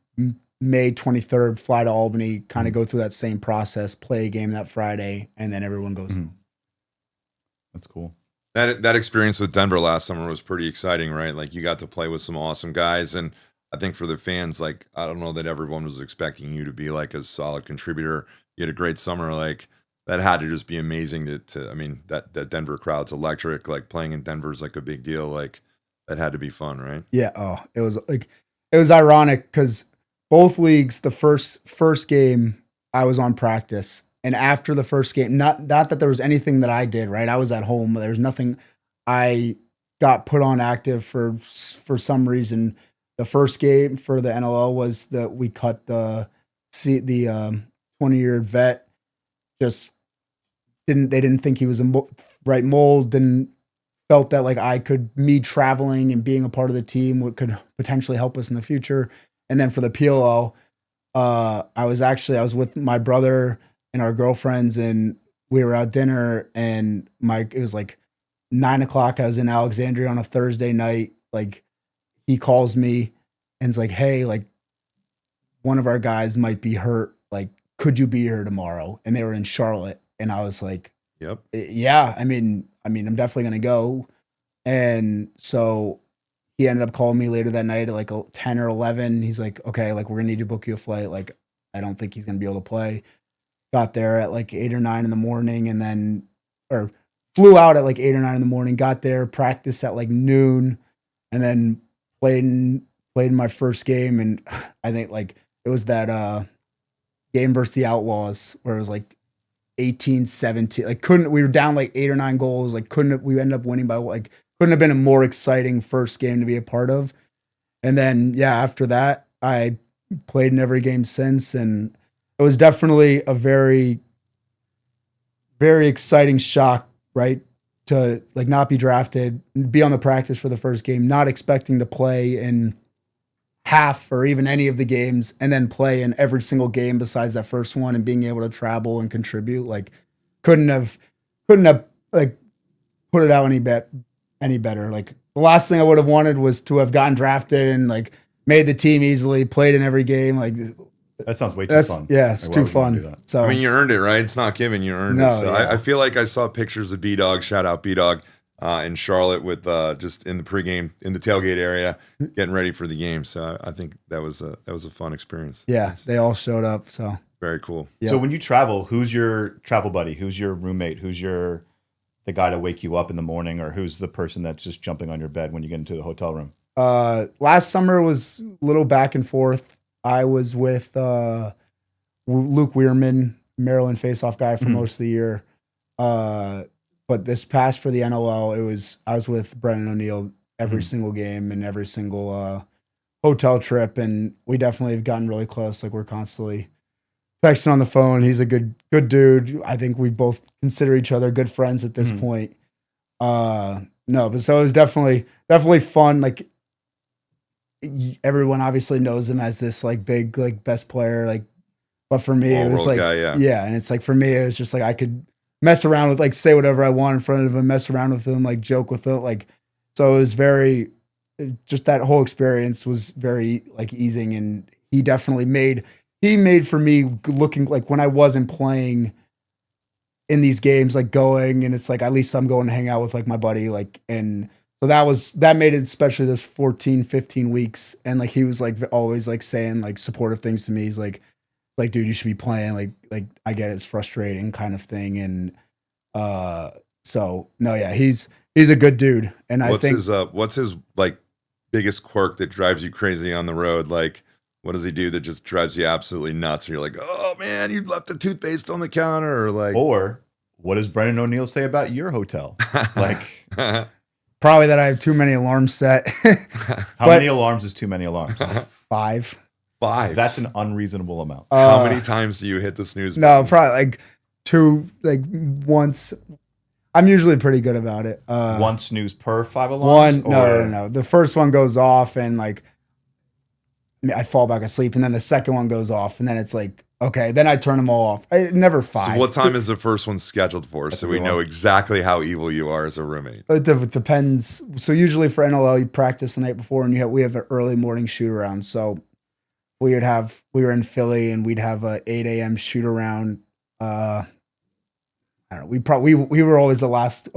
May 23rd, fly to Albany, kind of go through that same process, play a game that Friday, and then everyone goes home. That's cool. That experience with Denver last summer was pretty exciting, right? Like you got to play with some awesome guys, and I think for the fans, like I don't know that everyone was expecting you to be like a solid contributor. You had a great summer, like that had to just be amazing. That Denver crowd's electric. Like playing in Denver is like a big deal. Like that had to be fun, right? Yeah. Oh, it was ironic because both leagues, the first game I was on practice. And after the first game, not that there was anything that I did, right? I was at home. There was nothing. I got put on active for some reason. The first game for the NLL was that we cut the 20-year vet. Just they didn't think he was a right mold. Felt that like me traveling and being a part of the team could potentially help us in the future. And then for the PLL, I was with my brother and our girlfriends, and we were at dinner, and it was like 9:00. I was in Alexandria on a Thursday night. Like he calls me and is like, "Hey, like one of our guys might be hurt. Like, could you be here tomorrow?" And they were in Charlotte, and I was like, "Yep, yeah. I mean, I'm definitely gonna go." And so he ended up calling me later that night at like 10 or 11. He's like, "Okay, like we're gonna need to book you a flight. Like, I don't think he's gonna be able to play." Got there at like 8 or 9 in the morning, or flew out at like 8 or 9 in the morning, got there, practiced at like noon, and then played in my first game. And I think like it was that game versus the Outlaws where it was like 18-17. Like we were down like 8 or 9 goals. Like we ended up winning by like, couldn't have been a more exciting first game to be a part of. And then, yeah, after that, I played in every game since, and it was definitely a very, very exciting shock, right? To like not be drafted, be on the practice for the first game, not expecting to play in half or even any of the games, and then play in every single game besides that first one, and being able to travel and contribute. Like couldn't have like put it out any better. Like the last thing I would have wanted was to have gotten drafted and like made the team easily, played in every game. Like that sounds way too fun. Yeah, it's too fun. So I mean, you earned it, right? It's not given, you earned it. So yeah. I feel like I saw pictures of B-Dog, shout out B-Dog, in Charlotte with just in the pregame, in the tailgate area, getting ready for the game. So I think that was a fun experience. Yeah, nice. They all showed up. So very cool. Yeah. So when you travel, who's your travel buddy? Who's your roommate? Who's the guy to wake you up in the morning, or who's the person that's just jumping on your bed when you get into the hotel room? Last summer was a little back and forth. I was with Luke Weirman, Maryland faceoff guy for most of the year. But this past for the NLL, I was with Brendan O'Neill every single game and every single hotel trip, and we definitely have gotten really close. Like we're constantly texting on the phone. He's a good dude. I think we both consider each other good friends at this point. No, but so it was definitely fun. Like everyone obviously knows him as this like big like best player, like, but for me it was like guy, yeah, and it's like for me it was just like I could mess around with, like, say whatever I want in front of him, mess around with him, like joke with him, like, so it was very, just that whole experience was very like easing, and he definitely made for me looking like when I wasn't playing in these games, like going, and it's like at least I'm going to hang out with like my buddy, like, and so that made it, especially this 14, 15 weeks. And like, he was like always like saying like supportive things to me. He's like, dude, you should be playing. Like I get it's frustrating kind of thing. And so no, yeah, he's a good dude. And I think what's his like biggest quirk that drives you crazy on the road? Like, what does he do that just drives you absolutely nuts? Or you're like, oh man, you left the toothpaste on the counter, or like, or what does Brendan O'Neill say about your hotel? Like, probably that I have too many alarms set. How many alarms is too many alarms? 5. That's an unreasonable amount. How many times do you hit the snooze No, button? probably like 2, like once. I'm usually pretty good about it. One snooze per 5 alarms? No. The first one goes off and like I fall back asleep, and then the second one goes off, and then it's like Okay, then I turn them all off. Never So 5. what time is the first one scheduled for? So we know exactly how evil you are as a roommate. It depends. So usually for NLL, you practice the night before, and we have an early morning shoot around. So we were in Philly, and we'd have a 8 a.m. shoot around. I don't know. We were always the last.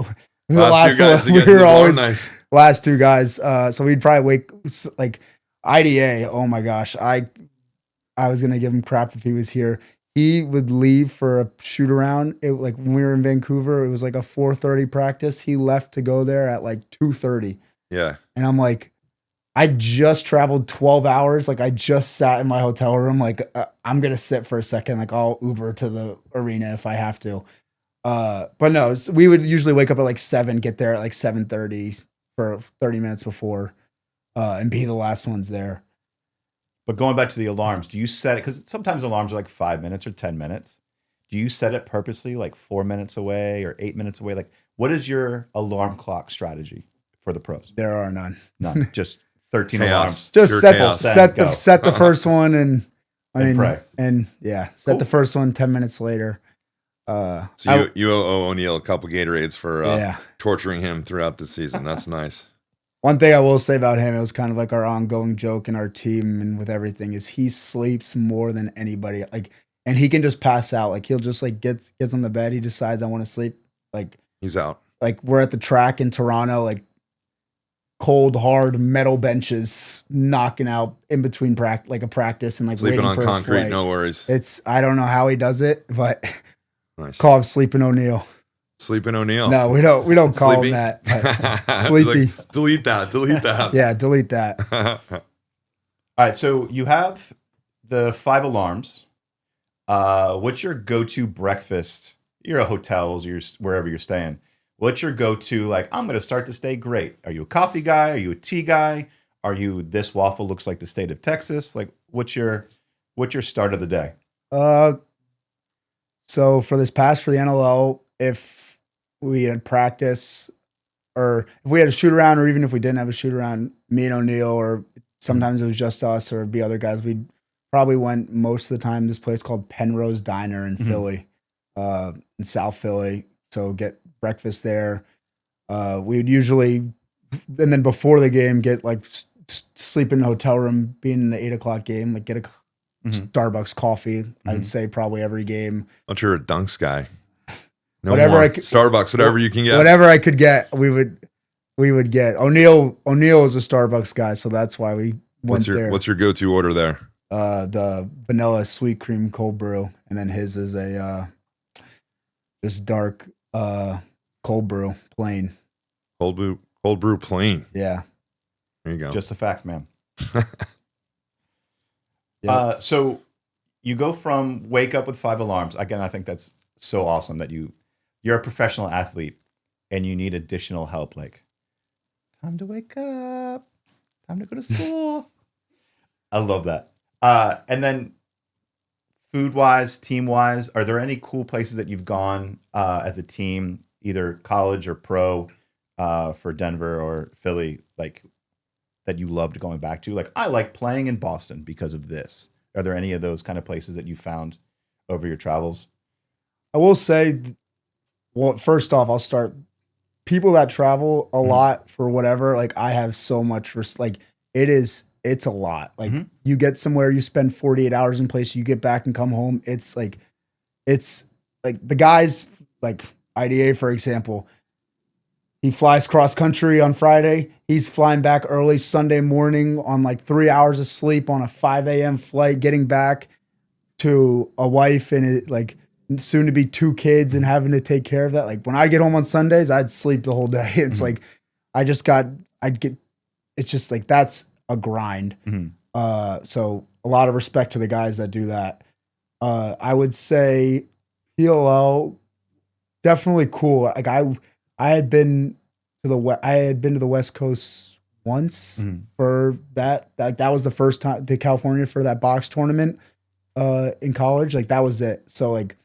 The Last two guys to we get to were the bar, always nice. last 2 guys. So we'd probably wake like IDA. Oh my gosh, I was gonna give him crap if he was here. He would leave for a shoot around. Like when we were in Vancouver, it was like a 4:30 practice. He left to go there at like 2:30. Yeah. And I'm like, I just traveled 12 hours. Like I just sat in my hotel room. Like I'm gonna sit for a second. Like I'll Uber to the arena if I have to. But no, we would usually wake up at like 7, get there at like 7:30 for 30 minutes before, and be the last ones there. But going back to the alarms, do you set it? Because sometimes alarms are like 5 minutes or 10 minutes. Do you set it purposely like 4 minutes away or 8 minutes away? Like, what is your alarm clock strategy for the pros? There are none. None. Just 13 Chaos. alarms. Just Pure set chaos. set the first one and And pray. and set Cool. the first one 10 minutes later. So you owe O'Neal a couple Gatorades for Yeah. torturing him throughout the season. That's nice. One thing I will say about him, it was kind of like our ongoing joke in our team and with everything, is he sleeps more than anybody. Like, and he can just pass out. Like he'll just like gets on the bed. He decides I want to sleep. Like He's out. we're at the track in Toronto, like cold, hard metal benches, knocking out in between a practice and like Sleeping waiting on for a concrete, flight. no worries. I don't know how he does it, but Nice. call him Sleeping O'Neal. Sleeping O'Neal. No, we don't call Sleepy? him that. but It's Sleepy. like, delete that. Yeah, delete that. All right. So you have the 5 alarms. What's your go-to breakfast? You're at hotels, you're wherever you're staying. What's your go-to, like, I'm going to start this day great? Are you a coffee guy? Are you a tea guy? Are you, this waffle looks like the state of Texas? Like, what's your start of the day? So for the NLL, if we had practice or if we had a shoot around, or even if we didn't have a shoot around, me and O'Neal, or sometimes it was just us or it'd be other guys, we probably went most of the time this place called Penrose Diner in Philly, in South Philly. So get breakfast there. We would usually, and then before the game, get like sleep in the hotel room, being in the 8 o'clock game, like get a Starbucks coffee. I would say probably every game. But you're a Dunks guy. No Whatever more. I could- Starbucks, whatever you can get. Whatever I could get, we would get. O'Neal is a Starbucks guy, so that's why we went there. What's your go-to order there? The vanilla sweet cream cold brew, and then his is a just dark cold brew plain. Cold brew plain. Yeah. There you go. Just the facts, man. Yeah. So you go from wake up with 5 alarms. Again, I think that's so awesome that you're a professional athlete and you need additional help. Like, time to wake up, time to go to school. I love that. And then food wise, team wise, are there any cool places that you've gone as a team, either college or pro, for Denver or Philly, like that you loved going back to? Like, I like playing in Boston because of this. Are there any of those kind of places that you found over your travels? I will say, well, first off, I'll start. People that travel a lot for whatever, like I have so much, like it's a lot. Like you get somewhere, you spend 48 hours in place, you get back and come home. It's like the guys, like IDA, for example, he flies cross country on Friday. He's flying back early Sunday morning on like 3 hours of sleep on a 5 a.m. flight, getting back to a wife and like soon to be 2 kids and having to take care of that. Like when I get home on Sundays, I'd sleep the whole day. It's like, it's just like, that's a grind. So a lot of respect to the guys that do that. I would say PLL, definitely cool. Like I had been to the West Coast once for that. That was the first time to California for that box tournament in college. Like that was it. So like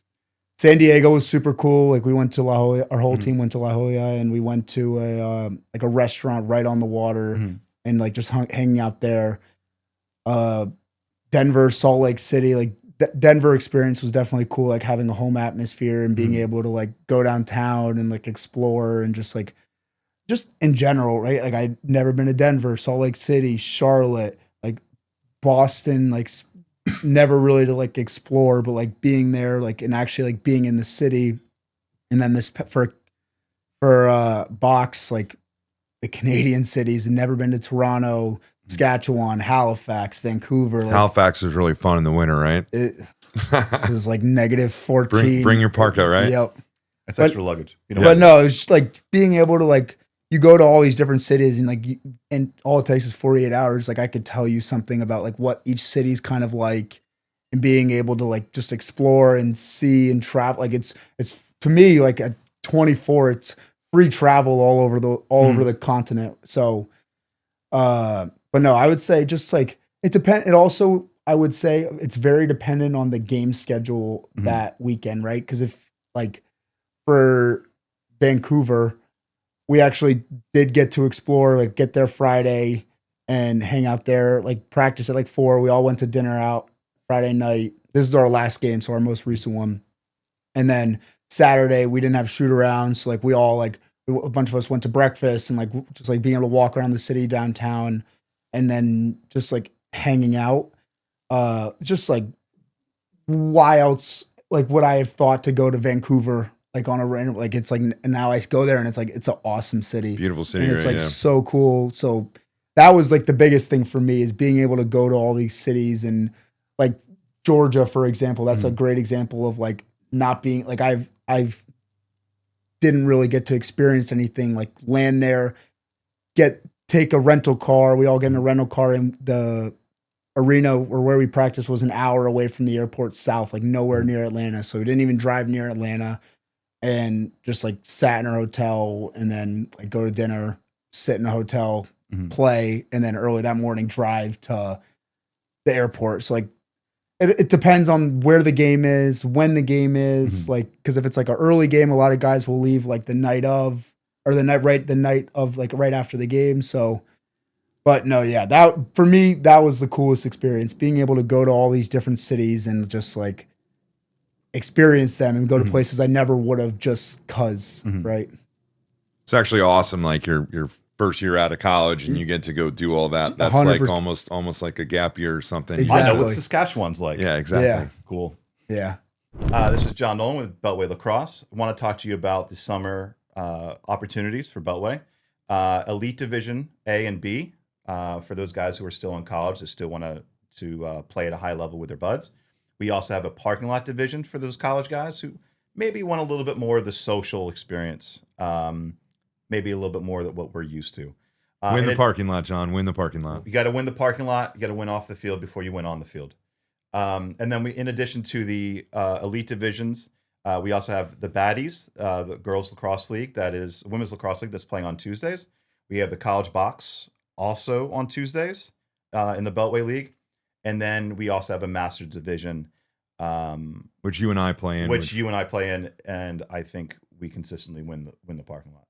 San Diego was super cool. Like we went to La Jolla, our whole team went to La Jolla, and we went to a restaurant right on the water and like just hanging out there. Denver, Salt Lake City, like Denver experience was definitely cool, like having a home atmosphere and being able to like go downtown and like explore and just in general, right? Like I'd never been to Denver, Salt Lake City, Charlotte, like Boston, like never really to like explore, but like being there, like and actually like being in the city, and then this for box like the Canadian cities and never been to Toronto, Saskatchewan, Halifax, Vancouver. Like, Halifax is really fun in the winter, right? It was like -14. Bring your parka, right? Yep. That's extra luggage. You know, But no, it's just like being able to like you go to all these different cities and like and all it takes is 48 hours. Like I could tell you something about like what each city's kind of like, and being able to like just explore and see and travel. Like it's to me like at 24, it's free travel all over the continent. So, but no, I would say just like it also, I would say it's very dependent on the game schedule that weekend, right? Because if like for Vancouver, we actually did get to explore, like get there Friday and hang out there, like practice at like 4. We all went to dinner out Friday night. This is our last game, so our most recent one. And then Saturday we didn't have shoot around, so like we all like a bunch of us went to breakfast and like just like being able to walk around the city downtown, and then just like hanging out. Just like why else like would I have thought to go to Vancouver like on a random, like it's like, and now I go there and it's like it's an awesome city, Beautiful city, and it's right? like so cool. So that was like the biggest thing for me, is being able to go to all these cities. And like Georgia, for example, that's a great example of like not being like I've didn't really get to experience anything, like land there, take a rental car. We all get in a rental car, and the arena or where we practiced was an hour away from the airport south, like nowhere near Atlanta. So we didn't even drive near Atlanta, and just like sat in our hotel, and then like go to dinner, sit in a hotel, play, and then early that morning drive to the airport. So like it depends on where the game is, when the game is, like, because if it's like an early game, a lot of guys will leave like the night of, or the night of like right after the game. So, but no, yeah, that for me, that was the coolest experience, being able to go to all these different cities and just like experience them and go to places I never would have just cause, right? It's actually awesome. Like your first year out of college and you get to go do all that. That's 100%. like almost like a gap year or something. Exactly. I know what Saskatchewan's like. Yeah, exactly. Yeah. Cool. Yeah. This is John Nolan with Beltway Lacrosse. I want to talk to you about the summer opportunities for Beltway. Elite Division A and B, for those guys who are still in college that still want to play at a high level with their buds. We also have a parking lot division for those college guys who maybe want a little bit more of the social experience, maybe a little bit more than what we're used to. Win the parking lot, John. Win the parking lot. You got to win the parking lot. You got to win off the field before you win on the field. And then in addition to the elite divisions, we also have the Baddies, the girls lacrosse league, that is women's lacrosse league, that's playing on Tuesdays. We have the college box also on Tuesdays in the Beltway league. And then we also have a master's division, Which you and I play in. which you and I play in, and I think we consistently win the parking lot.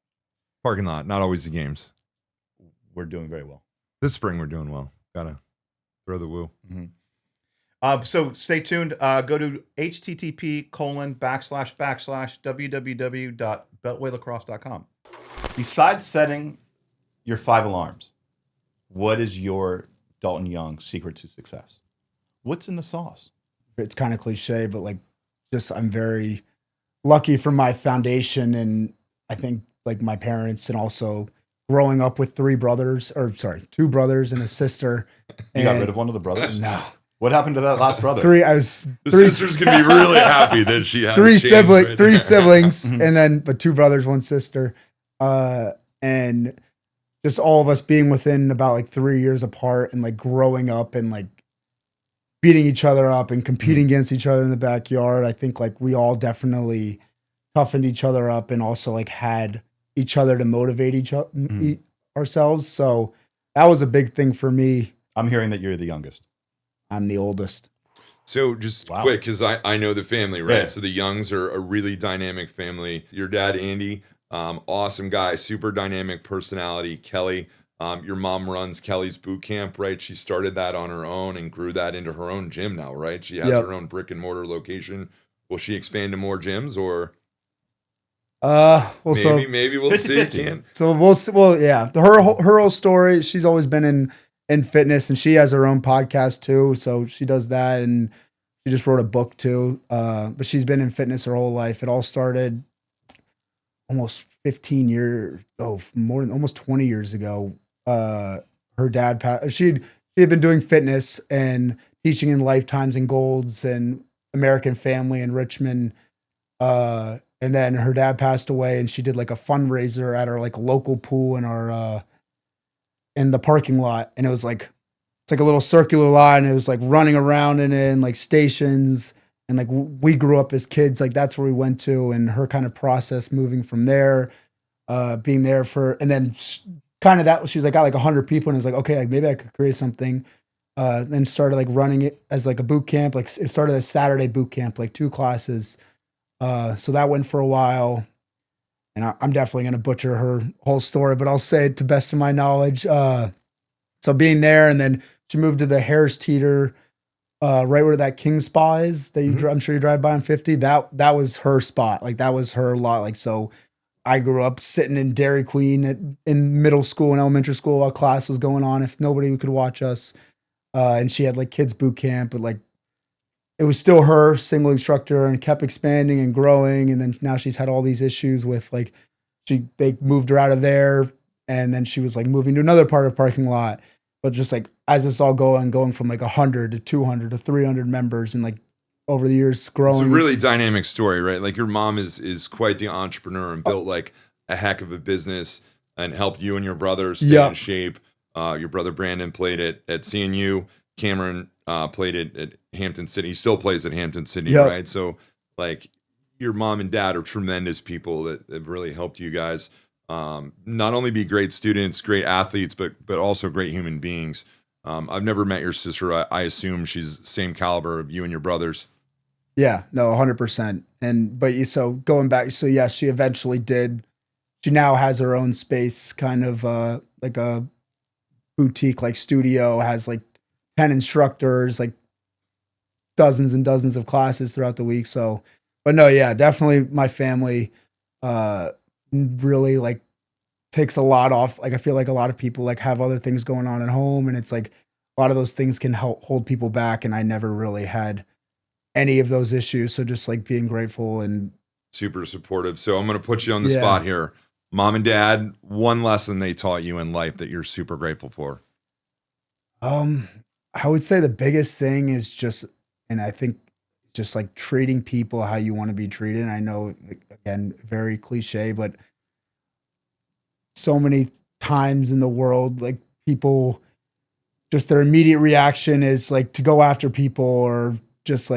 Parking lot, not always the games. We're doing very well. This spring we're doing well. Gotta throw the woo. So stay tuned. Go to http://www.beltwaylacrosse.com. Besides setting your 5 alarms, what is your Dalton Young secret to success? What's in the sauce? It's kind of cliche, but like just I'm very lucky for my foundation, and I think like my parents, and also growing up with 2 brothers and a sister. You got rid of one of the brothers? No. What happened to that last brother? The sister's gonna be really happy that she had three a change, right? siblings, and then but 2 brothers, 1 sister, and just all of us being within about like 3 years apart, and like growing up and like beating each other up and competing against each other in the backyard. I think like we all definitely toughened each other up, and also like had each other to motivate ourselves. So that was a big thing for me. I'm hearing that you're the youngest. I'm the oldest. So just Wow. quick, because I know the family, right? Yeah. So the Youngs are a really dynamic family. Your dad, Andy, awesome guy, super dynamic personality. Kelly, Your mom runs Kelly's Boot Camp, right? She started that on her own and grew that into her own gym now, right? She has Yep. her own brick and mortar location. Will she expand to more gyms, or Well, so maybe we'll see? 50-50. Can So we'll see, well, yeah. Her whole story. She's always been in fitness, and she has her own podcast too. So she does that, and she just wrote a book too. But she's been in fitness her whole life. It all started almost 15 years, more than almost 20 years ago. Her dad passed. She had been doing fitness and teaching in Lifetimes and Golds and American Family in Richmond. And then her dad passed away, and she did like a fundraiser at our like local pool in our in the parking lot, and it's like a little circular lot, and it was like running around in it, and like stations, and like we grew up as kids, like that's where we went to, and her kind of process moving from there, being there for, and then kind of that she was like got like 100 people, and it was like, okay, like maybe I could create something. Then started like running it as like a boot camp, like it started as Saturday boot camp, like 2 classes. So that went for a while, and I'm definitely going to butcher her whole story, but I'll say it to best of my knowledge. So being there, and then she moved to the Harris Teeter, right where that King Spa is that I'm sure you drive by on 50. That was her spot. Like that was her lot. Like, so I grew up sitting in Dairy Queen in middle school and elementary school while class was going on, if nobody could watch us. And she had like kids boot camp, but like, it was still her single instructor, and kept expanding and growing. And then now she's had all these issues with like, they moved her out of there, and then she was like moving to another part of the parking lot. But just like, as it's all going from like 100 to 200 to 300 members, and like over the years growing. It's a really dynamic story, right? Like your mom is quite the entrepreneur and built like a heck of a business and helped you and your brother stay in shape. Your brother Brandon played at CNU. Cameron played at Hampton City. He still plays at Hampton City, right? So like your mom and dad are tremendous people that have really helped you guys not only be great students, great athletes, but also great human beings. I've never met your sister. I assume she's the same caliber of you and your brothers. Yeah, no, 100%. So going back, so yeah, she eventually did. She now has her own space, kind of like a boutique like studio, has like 10 instructors, like dozens and dozens of classes throughout the week. So, but no, yeah, definitely my family really like takes a lot off. Like I feel like a lot of people like have other things going on at home, and it's like a lot of those things can help hold people back. And I never really had any of those issues. So just like being grateful and super supportive. So I'm going to put you on the spot here. Mom and dad, one lesson they taught you in life that you're super grateful for. I would say the biggest thing is just, and I think just like treating people how you want to be treated. And I know, again, very cliche, but so many times in the world, like people, just their immediate reaction is like to go after people, or just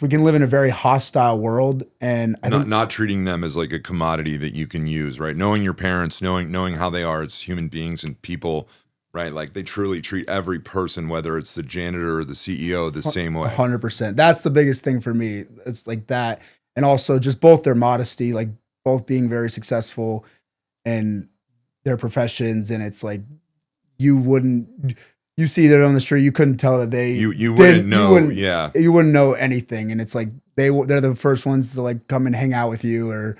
we can live in a very hostile world. And I think not treating them as like a commodity that you can use, right? Knowing your parents, knowing how they are as human beings and people, right? Like they truly treat every person, whether it's the janitor or the CEO, the same way. 100%. That's the biggest thing for me. It's like that. And also just both their modesty, like both being very successful in their professions. And it's like, you see them on the street, you couldn't tell that you wouldn't know. You wouldn't know anything. And it's like, they're the first ones to like come and hang out with you, or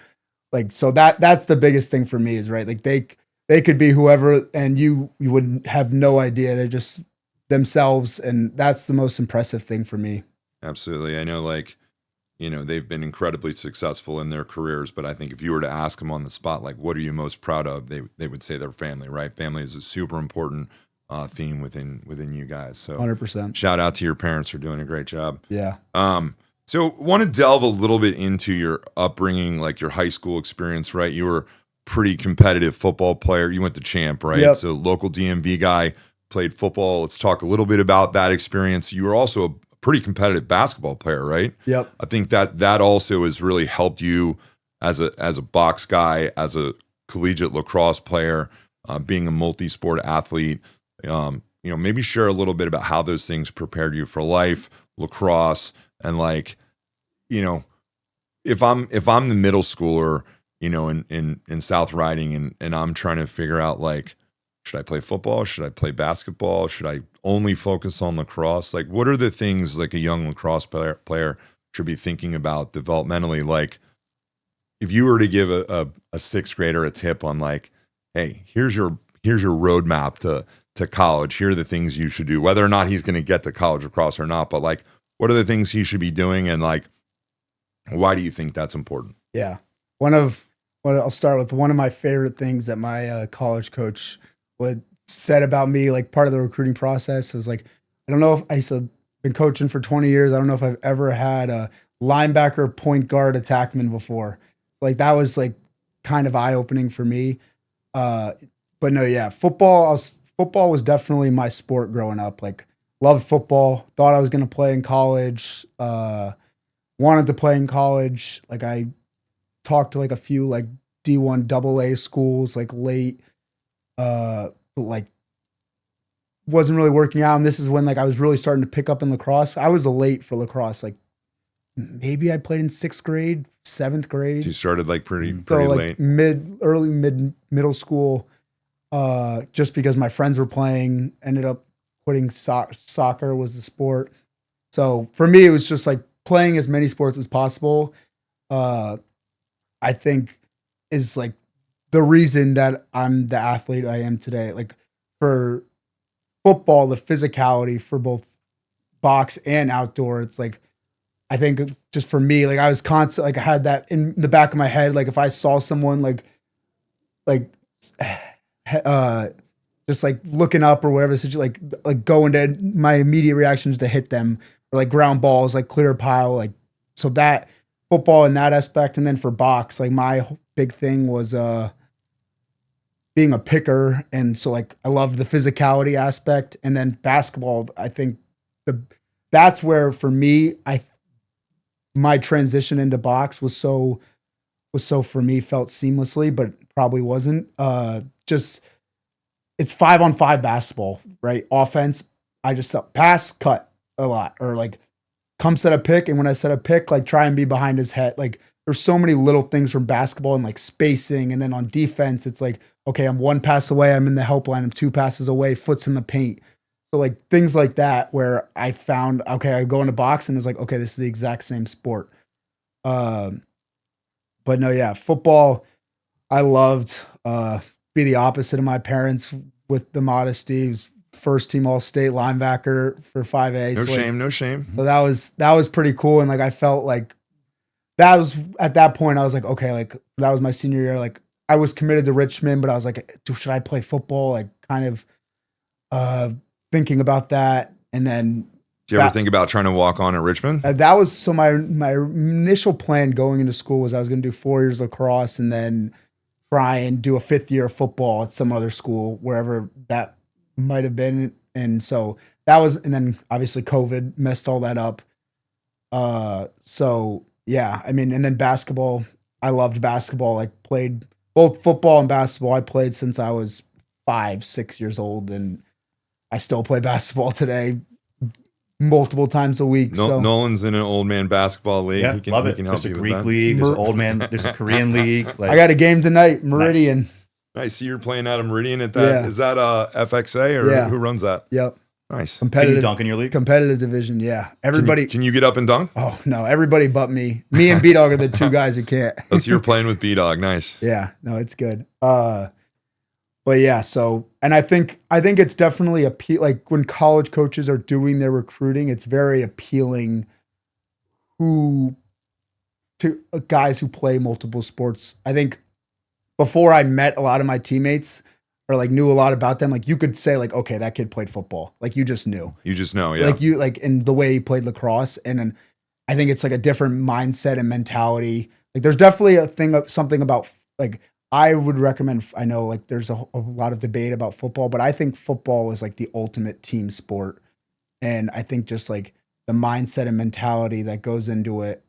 like, so that's the biggest thing for me is, right. Like they could be whoever, and you wouldn't have no idea. They're just themselves. And that's the most impressive thing for me. Absolutely. I know, like, you know, they've been incredibly successful in their careers, but I think if you were to ask them on the spot, like, what are you most proud of? They would say their family, right? Family is a super important theme within you guys. So 100%. Shout out to your parents for doing a great job. Yeah. So want to delve a little bit into your upbringing, like your high school experience, right? You were pretty competitive football player. You went to Champ, right? Yep. So local DMV guy, played football. Let's talk a little bit about that experience. You were also a pretty competitive basketball player, right? Yep. I think that also has really helped you as a box guy, as a collegiate lacrosse player, being a multi-sport athlete. Maybe share a little bit about how those things prepared you for life, lacrosse, and like, if I'm the middle schooler, in South Riding and I'm trying to figure out like, Should I play football? Should I play basketball? Should I only focus on lacrosse? Like, what are the things like a young lacrosse player should be thinking about developmentally? Like, if you were to give a sixth grader a tip on like, hey, here's your roadmap to college. Here are the things you should do, whether or not he's going to get to college lacrosse or not. But like, what are the things he should be doing, and like, why do you think that's important? Yeah. I'll start with one of my favorite things that my college coach said about me, like part of the recruiting process was like, I don't know if I said been coaching for 20 years. I don't know if I've ever had a linebacker, point guard, attackman before. Like that was like kind of eye opening for me. But no, yeah, football was definitely my sport growing up. Like loved football, thought I was going to play in college, wanted to play in college. Like I talked to like a few like D1 AA schools like late, but like wasn't really working out. And this is when like I was really starting to pick up in lacrosse. I was late for lacrosse. Like maybe I played in 6th grade, 7th grade. You started like pretty like late. Middle school. Just because my friends were playing, ended up putting soccer was the sport. So for me, it was just like playing as many sports as possible. I think is like the reason that I'm the athlete I am today. Like for football, the physicality for both box and outdoor, it's like, I think just for me, like I was constant, like I had that in the back of my head. Like if I saw someone just like looking up or whatever, like going to my immediate reaction is to hit them or like ground balls, like clear pile. Like, so that football in that aspect. And then for box, like my big thing was, being a picker. And so like, I loved the physicality aspect. And then basketball, I think that's where for me, my transition into box was so for me felt seamlessly, but probably wasn't. Just it's 5-on-5 basketball, right? Offense, I just pass, cut a lot, or like come set a pick. And when I set a pick, like try and be behind his head. Like there's so many little things from basketball and like spacing. And then on defense, it's like, okay, I'm 1 pass away. I'm in the help line. I'm 2 passes away. Foot's in the paint. So like things like that where I found, okay, I go into box and it's like, okay, this is the exact same sport. But no, yeah, football, I loved, be the opposite of my parents with the modesty. He was first team all-state linebacker for 5A. No shame. So that was pretty cool. And like, I felt like that was at that point, I was like, okay, like that was my senior year. Like I was committed to Richmond, but I was like, should I play football? Like kind of, thinking about that. And then do you ever think about trying to walk on at Richmond? That was, so my initial plan going into school was I was going to do 4 years lacrosse and then try and do a 5th year of football at some other school, wherever that might have been. And so that was, and then obviously COVID messed all that up. So yeah, I mean, and then basketball, I loved basketball. I played both football and basketball. I played since I was 5-6 years old, and I still play basketball today multiple times a week. So Nolan's in an old man basketball league. Yeah, He can love it. He can help There's a you Greek with that. league. There's an old man. There's a Korean league. Like, I got a game tonight, Meridian. I see you're playing out of Meridian at that. Yeah. Is that FXA or Yeah. who runs that? Yep. Nice. can you Competitive dunk in your league? competitive division. Yeah. Everybody. Can you get up and dunk? Oh no, everybody but me. Me and B Dog are the two guys who can't. Oh, so you're playing with B-Dog. Nice. Yeah, no, it's good. But yeah, so, and I think it's definitely like when college coaches are doing their recruiting, it's very appealing to guys who play multiple sports. I think before I met a lot of my teammates or like knew a lot about them, like you could say like, okay, that kid played football. Like you just knew. You just know, yeah. Like in the way he played lacrosse. And then I think it's like a different mindset and mentality. Like there's definitely something about like, I would recommend, I know like there's a lot of debate about football, but I think football is like the ultimate team sport. And I think just like the mindset and mentality that goes into it.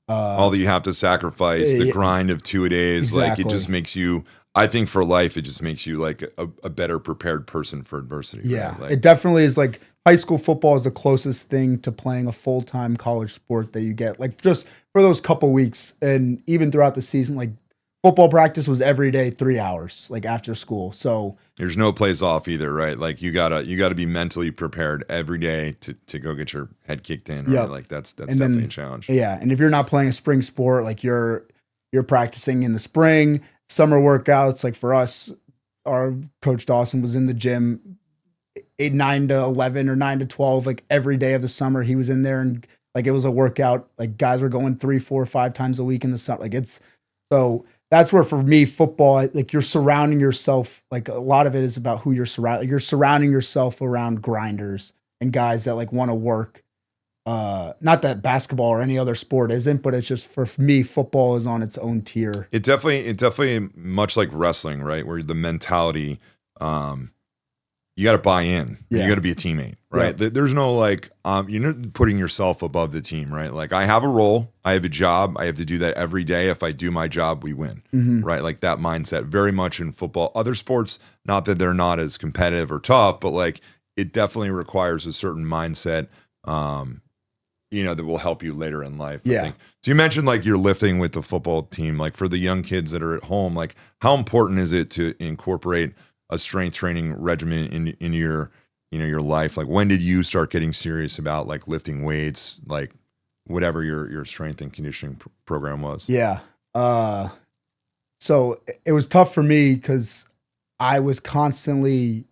All that you have to sacrifice, the grind of 2-a-days, like it just makes you, I think for life, it just makes you like a better prepared person for adversity. Yeah, right? Like, it definitely is. Like high school football is the closest thing to playing a full-time college sport that you get, like just for those couple weeks. And even throughout the season, like football practice was every day 3 hours, like after school. So There's no plays off either, right? Like you gotta be mentally prepared every day to go get your head kicked in, right? Yep. Like that's And definitely then- a challenge. yeah, and if you're not playing a spring sport, like you're practicing in the spring, summer workouts. Like for us, our coach Dawson was in the gym 9 to 11 or 9 to 12, like every day of the summer. He was in there, and like it was a workout. Like guys were going 3, 4, 5 times a week in the summer. Like so that's where for me football, like you're surrounding yourself. Like a lot of it is about who you're surrounding. You're surrounding yourself around grinders and guys that like want to work. Not that basketball or any other sport isn't, but it's just for me, football is on its own tier. It definitely much like wrestling, right? Where the mentality, you got to buy in. Yeah. You got to be a teammate, right? There's no like, you're not putting yourself above the team, right? Like I have a role, I have a job, I have to do that every day. If I do my job, we win, right? Like that mindset very much in football. Other sports, not that they're not as competitive or tough, but like it definitely requires a certain mindset, that will help you later in life. Yeah. I think. So you mentioned like you're lifting with the football team, like for the young kids that are at home, like how important is it to incorporate a strength training regimen in your, your life? Like when did you start getting serious about like lifting weights, like whatever your strength and conditioning program was? Yeah. So it was tough for me because I was constantly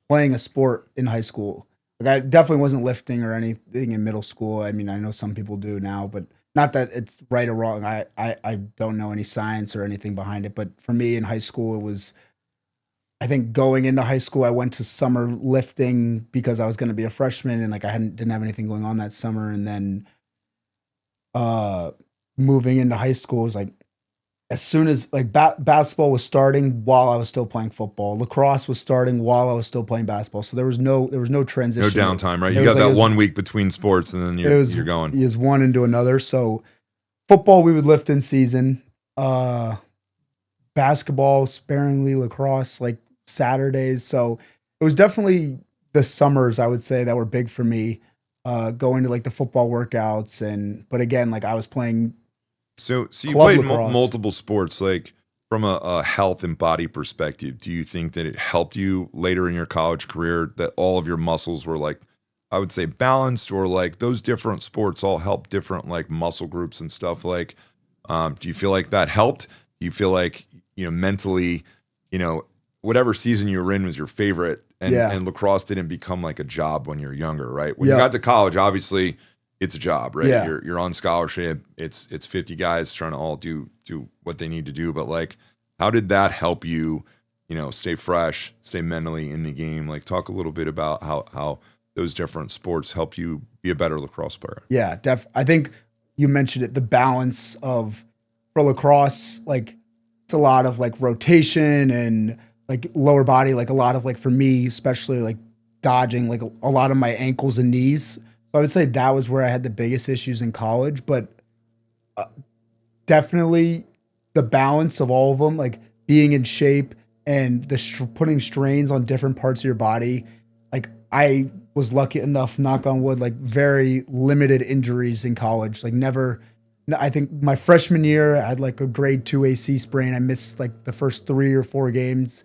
playing a sport in high school. Like I definitely wasn't lifting or anything in middle school. I mean, I know some people do now, but not that it's right or wrong. I don't know any science or anything behind it. But for me in high school, it was, I think going into high school, I went to summer lifting because I was going to be a freshman and like I didn't have anything going on that summer. And then moving into high school was like, as soon as like basketball was starting while I was still playing football, lacrosse was starting while I was still playing basketball. So there was no transition. No downtime, right? It You was got like- that it was- 1 week between sports and then you're going. Is one into another. So football we would lift in season. Basketball sparingly, lacrosse like Saturdays. So it was definitely the summers, I would say, that were big for me. Going to like the football workouts but again, like I was playing. So you Club played lacrosse. multiple sports, like from a health and body perspective. Do you think that it helped you later in your college career that all of your muscles were like, I would say balanced, or like those different sports all help different like muscle groups and stuff? Like, do you feel like that helped? Do you feel like, mentally, whatever season you were in was your favorite and lacrosse didn't become like a job when you're younger, right? When you got to college, obviously it's a job, right? Yeah. You're on scholarship. It's 50 guys trying to all do what they need to do. But like, how did that help you, stay fresh, stay mentally in the game? Like talk a little bit about how those different sports help you be a better lacrosse player. Yeah, I think you mentioned it, the balance of for lacrosse, like it's a lot of like rotation and like lower body, like a lot of like for me, especially like dodging like a lot of my ankles and knees. So I would say that was where I had the biggest issues in college, but definitely the balance of all of them, like being in shape and putting strains on different parts of your body. Like I was lucky enough, knock on wood, like very limited injuries in college. Like never, I think my freshman year I had like a grade 2 AC sprain. I missed like the first 3 or 4 games,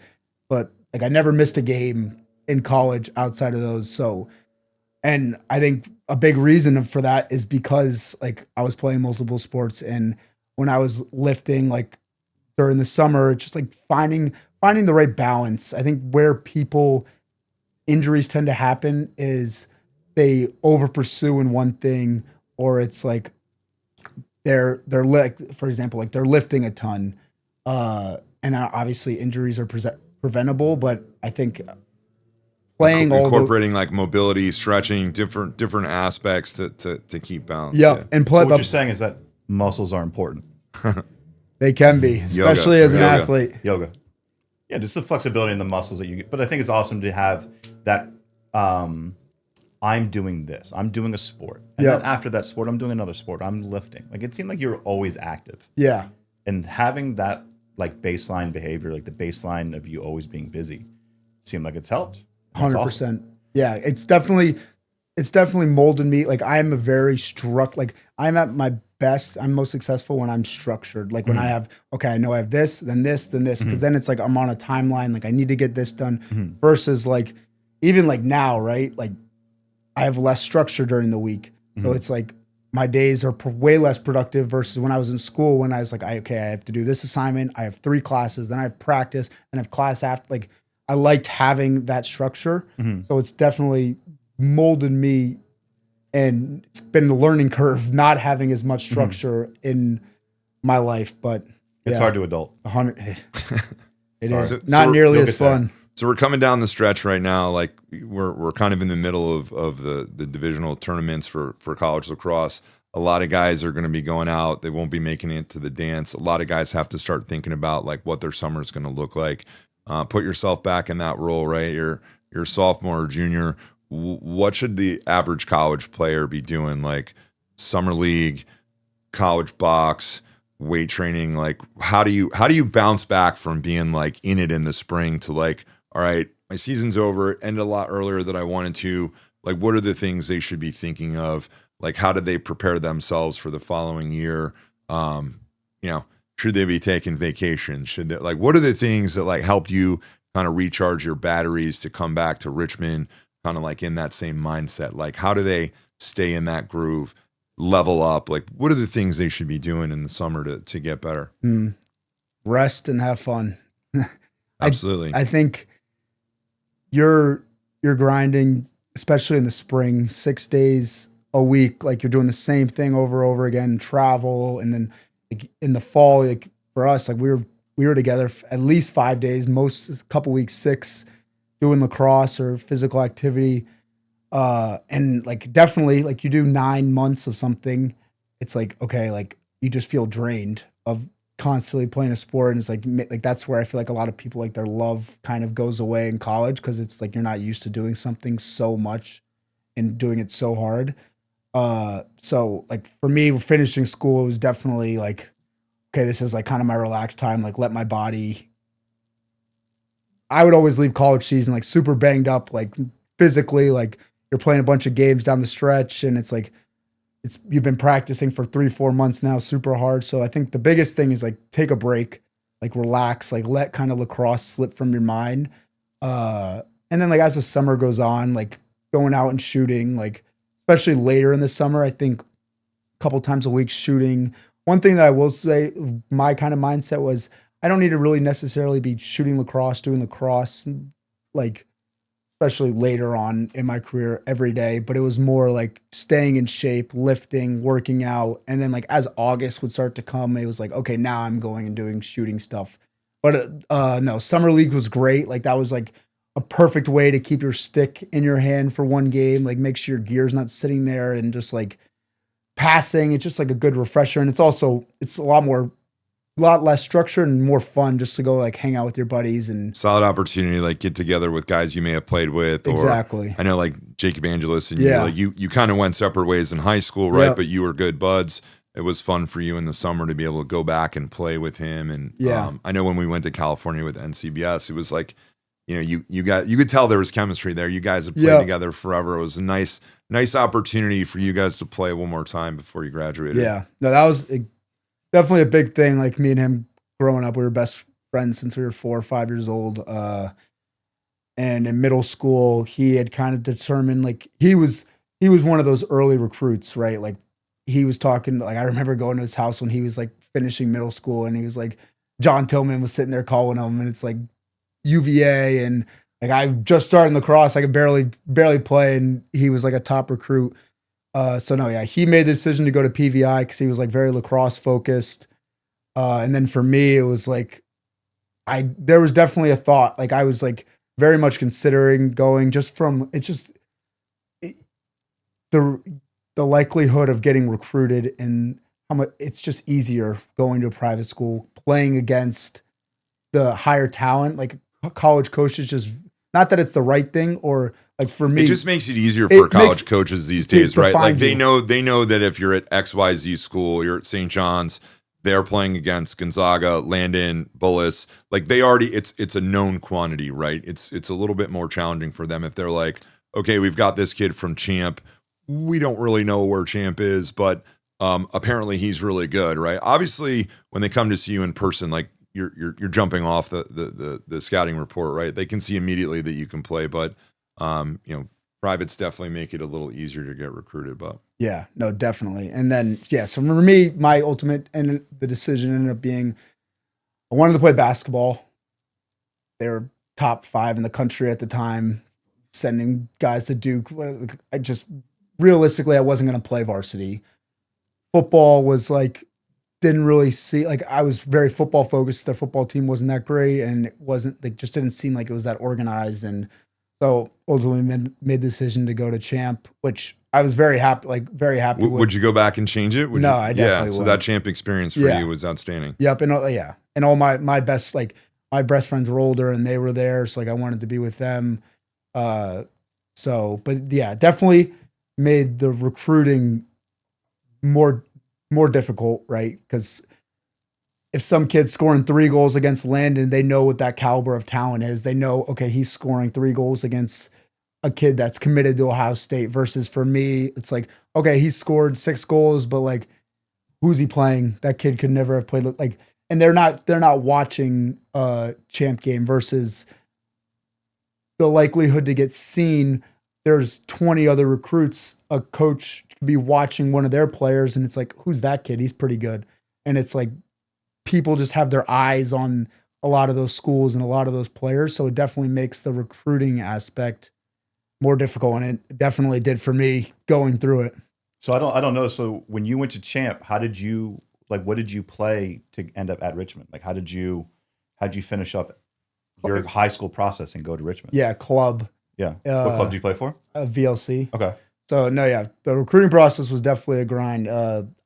but like I never missed a game in college outside of those. So, and I think a big reason for that is because like I was playing multiple sports, and when I was lifting like during the summer, it's just like finding the right balance. I think where injuries tend to happen is they over pursue in one thing, or it's like they're like, for example, like they're lifting a ton, and obviously injuries are preventable, but I think playing incorporating like mobility, stretching, different aspects to keep balance. Yeah, and So what you're saying is that muscles are important. they can be, especially as an Yoga. athlete. Yoga. Yeah, just the flexibility in the muscles that you get. But I think it's awesome to have that I'm doing this. I'm doing a sport. And then after that sport, I'm doing another sport. I'm lifting. Like it seemed like you were always active. Yeah. And having that like baseline behavior, like the baseline of you always being busy, seemed like it's helped. That's 100%. awesome. Yeah, it's definitely it's definitely molded me. Like I'm a very like I'm at my best. I'm most successful when I'm structured. Like when I have, okay, I know I have this, then this, then this. Cause then it's like, I'm on a timeline. Like I need to get this done versus like, even like now, right? Like I have less structure during the week. So it's like my days are way less productive versus when I was in school, when I was like, okay, I have to do this assignment. I have 3 classes, then I have practice and I have class after. Like I liked having that structure. So it's definitely molded me, and it's been a learning curve not having as much structure in my life. But It's hard to adult. 100. It is So not nearly you'll as get there. fun. So we're coming down the stretch right now. Like we're kind of in the middle of the divisional tournaments for college lacrosse. A lot of guys are going to be going out. They won't be making it to the dance. A lot of guys have to start thinking about like what their summer is going to look like. Put yourself back in that role, right? You're a sophomore or junior. What should the average college player be doing? Like summer league, college box, weight training. Like how do you bounce back from being like in it in the spring to like, all right, my season's over, it ended a lot earlier than I wanted to. Like what are the things they should be thinking of? Like how do they prepare themselves for the following year? Should they be taking vacation? Should they, like, what are the things that like helped you kind of recharge your batteries to come back to Richmond kind of like in that same mindset? Like how do they stay in that groove, level up? Like what are the things they should be doing in the summer to get better? Rest and have fun. Absolutely. I think you're grinding, especially in the spring, 6 days a week. Like you're doing the same thing over and over again, travel. And then like, in the fall, like for us, like we were together at least 5 days, a couple weeks, 6, doing lacrosse or physical activity. And like definitely like you do 9 months of something, it's like, okay, like you just feel drained of constantly playing a sport. And it's like that's where I feel like a lot of people, like their love kind of goes away in college, because it's like you're not used to doing something so much and doing it so hard. So like for me, finishing school, it was definitely like, okay, this is like kind of my relaxed time, like let my body. I would always leave college season like super banged up, like physically, like you're playing a bunch of games down the stretch, and it's like you've been practicing for 3-4 months now, super hard. So I think the biggest thing is like take a break, like relax, like let kind of lacrosse slip from your mind. And then like as the summer goes on, like going out and shooting, like especially later in the summer, I think a couple times a week shooting. One thing that I will say, my kind of mindset was I don't need to really necessarily be shooting lacrosse, doing lacrosse, like especially later on in my career every day, but it was more like staying in shape, lifting, working out. And then like as August would start to come, it was like, okay, now I'm going and doing shooting stuff. But no, summer league was great. Like that was like a perfect way to keep your stick in your hand for one game, like make sure your gear's not sitting there and just like passing. It's just like a good refresher. And it's a lot less structured and more fun just to go like hang out with your buddies and Solid opportunity, like get together with guys you may have played with. Or, exactly. I know like Jacob Angelus and Yeah. you kind of went separate ways in high school, right? Yep. But you were good buds. It was fun for you in the summer to be able to go back and play with him. And Yeah. I know when we went to California with NCBS, it was like, you could tell there was chemistry there. You guys had played Yep. together forever. It was a nice opportunity for you guys to play one more time before you graduated. Yeah, no, that was definitely a big thing. Like me and him growing up, we were best friends since we were 4 or 5 years old. And in middle school, he had kind of determined, like he was one of those early recruits, right? Like he was talking, like I remember going to his house when he was like finishing middle school, and he was like, John Tillman was sitting there calling him, and it's like UVA, and like I just started lacrosse, I could barely play, and he was like a top recruit. So no, yeah, he made the decision to go to PVI because he was like very lacrosse focused. And then for me, it was like there was definitely a thought. Like I was like very much considering going, just from the likelihood of getting recruited and how much it's just easier going to a private school, playing against the higher talent. Like college coaches, just not that it's the right thing, or like for me, It just makes it easier for college makes- coaches these to days, right? Like find they you. know that if you're at XYZ school, you're at St. John's, they're playing against Gonzaga, Landon, Bullis. Like they already, it's a known quantity, right? It's a little bit more challenging for them if they're like, okay, we've got this kid from Champ. We don't really know where Champ is, but apparently he's really good, right? Obviously, when they come to see you in person, like you're jumping off the scouting report, right? They can see immediately that you can play, but privates definitely make it a little easier to get recruited. But Yeah, no, definitely. And then, yeah, so for me, my ultimate and the decision ended up being I wanted to play basketball. They were top 5 in the country at the time, sending guys to Duke. I just realistically, I wasn't going to play varsity. Football was like, didn't really see, like, I was very football focused. Their football team wasn't that great, and it wasn't, like, just didn't seem like it was that organized. And so ultimately made the decision to go to Champ, which I was very happy with. would you go back and change it? No, I definitely so wouldn't. that Champ experience for you was outstanding. Yep, and all my best friends were older and they were there, so like I wanted to be with them. But yeah, definitely made the recruiting more difficult, right? Because if some kid's scoring 3 goals against Landon, they know what that caliber of talent is. They know, okay, he's scoring 3 goals against a kid that's committed to Ohio State. Versus for me, it's like, okay, he scored 6 goals, but like, who's he playing? That kid could never have played like. And they're not watching a Champ game versus the likelihood to get seen. There's 20 other recruits. A coach could be watching one of their players, and it's like, who's that kid? He's pretty good. And it's like people just have their eyes on a lot of those schools and a lot of those players. So it definitely makes the recruiting aspect more difficult, and it definitely did for me going through it. So I don't know. So when you went to Champ, what did you play to end up at Richmond? Like, how'd you finish up your high school process and go to Richmond? Yeah, club. Yeah. What club do you play for? VLC. Okay. So no, yeah, the recruiting process was definitely a grind.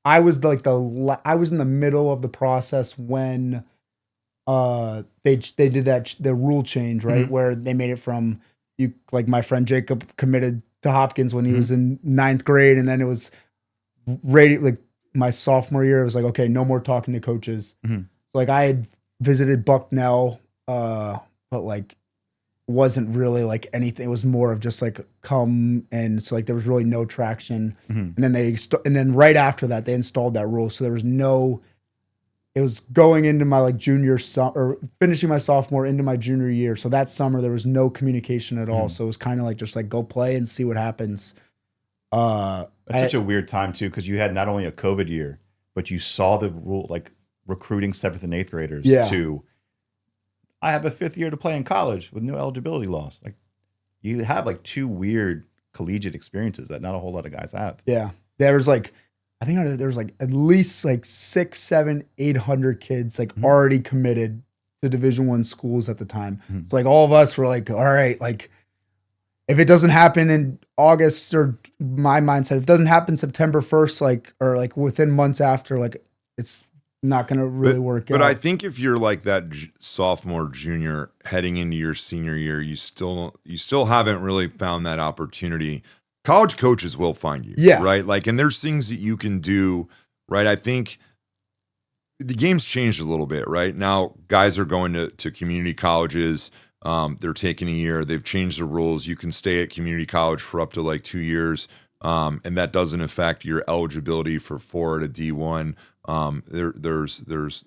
I was I was in the middle of the process when they did the rule change, right? Mm-hmm. Where they made it from my friend Jacob committed to Hopkins when he was in 9th grade, and then it was my sophomore year. It was like, okay, no more talking to coaches. Mm-hmm. Like I had visited Bucknell, but like wasn't really like anything. It was more of just like come, and so like there was really no traction. Mm-hmm. And then and then right after that they installed that rule, so there was no. It was going into my like or finishing my sophomore into my junior year. So that summer there was no communication at all. So it was kind of like just like go play and see what happens. That's such a weird time too, because you had not only a COVID year, but you saw the rule like recruiting 7th and 8th graders to. I have a 5th year to play in college with no eligibility loss. Like you have like 2 weird collegiate experiences that not a whole lot of guys have. Yeah, there was like. I think there was like at least like 600, 700, 800 kids like already committed to Division I schools at the time. Mm-hmm. It's like all of us were like, all right, like if it doesn't happen in August, or my mindset, if it doesn't happen September 1st, or within months after, like it's not going to really work out. But I think if you're like that sophomore, junior heading into your senior year, you still haven't really found that opportunity. College coaches will find you, right? Like, and there's things that you can do, right? I think the game's changed a little bit, right? Now, guys are going to community colleges. They're taking a year. They've changed the rules. You can stay at community college for up to like 2 years, and that doesn't affect your eligibility for 4 to D1. There's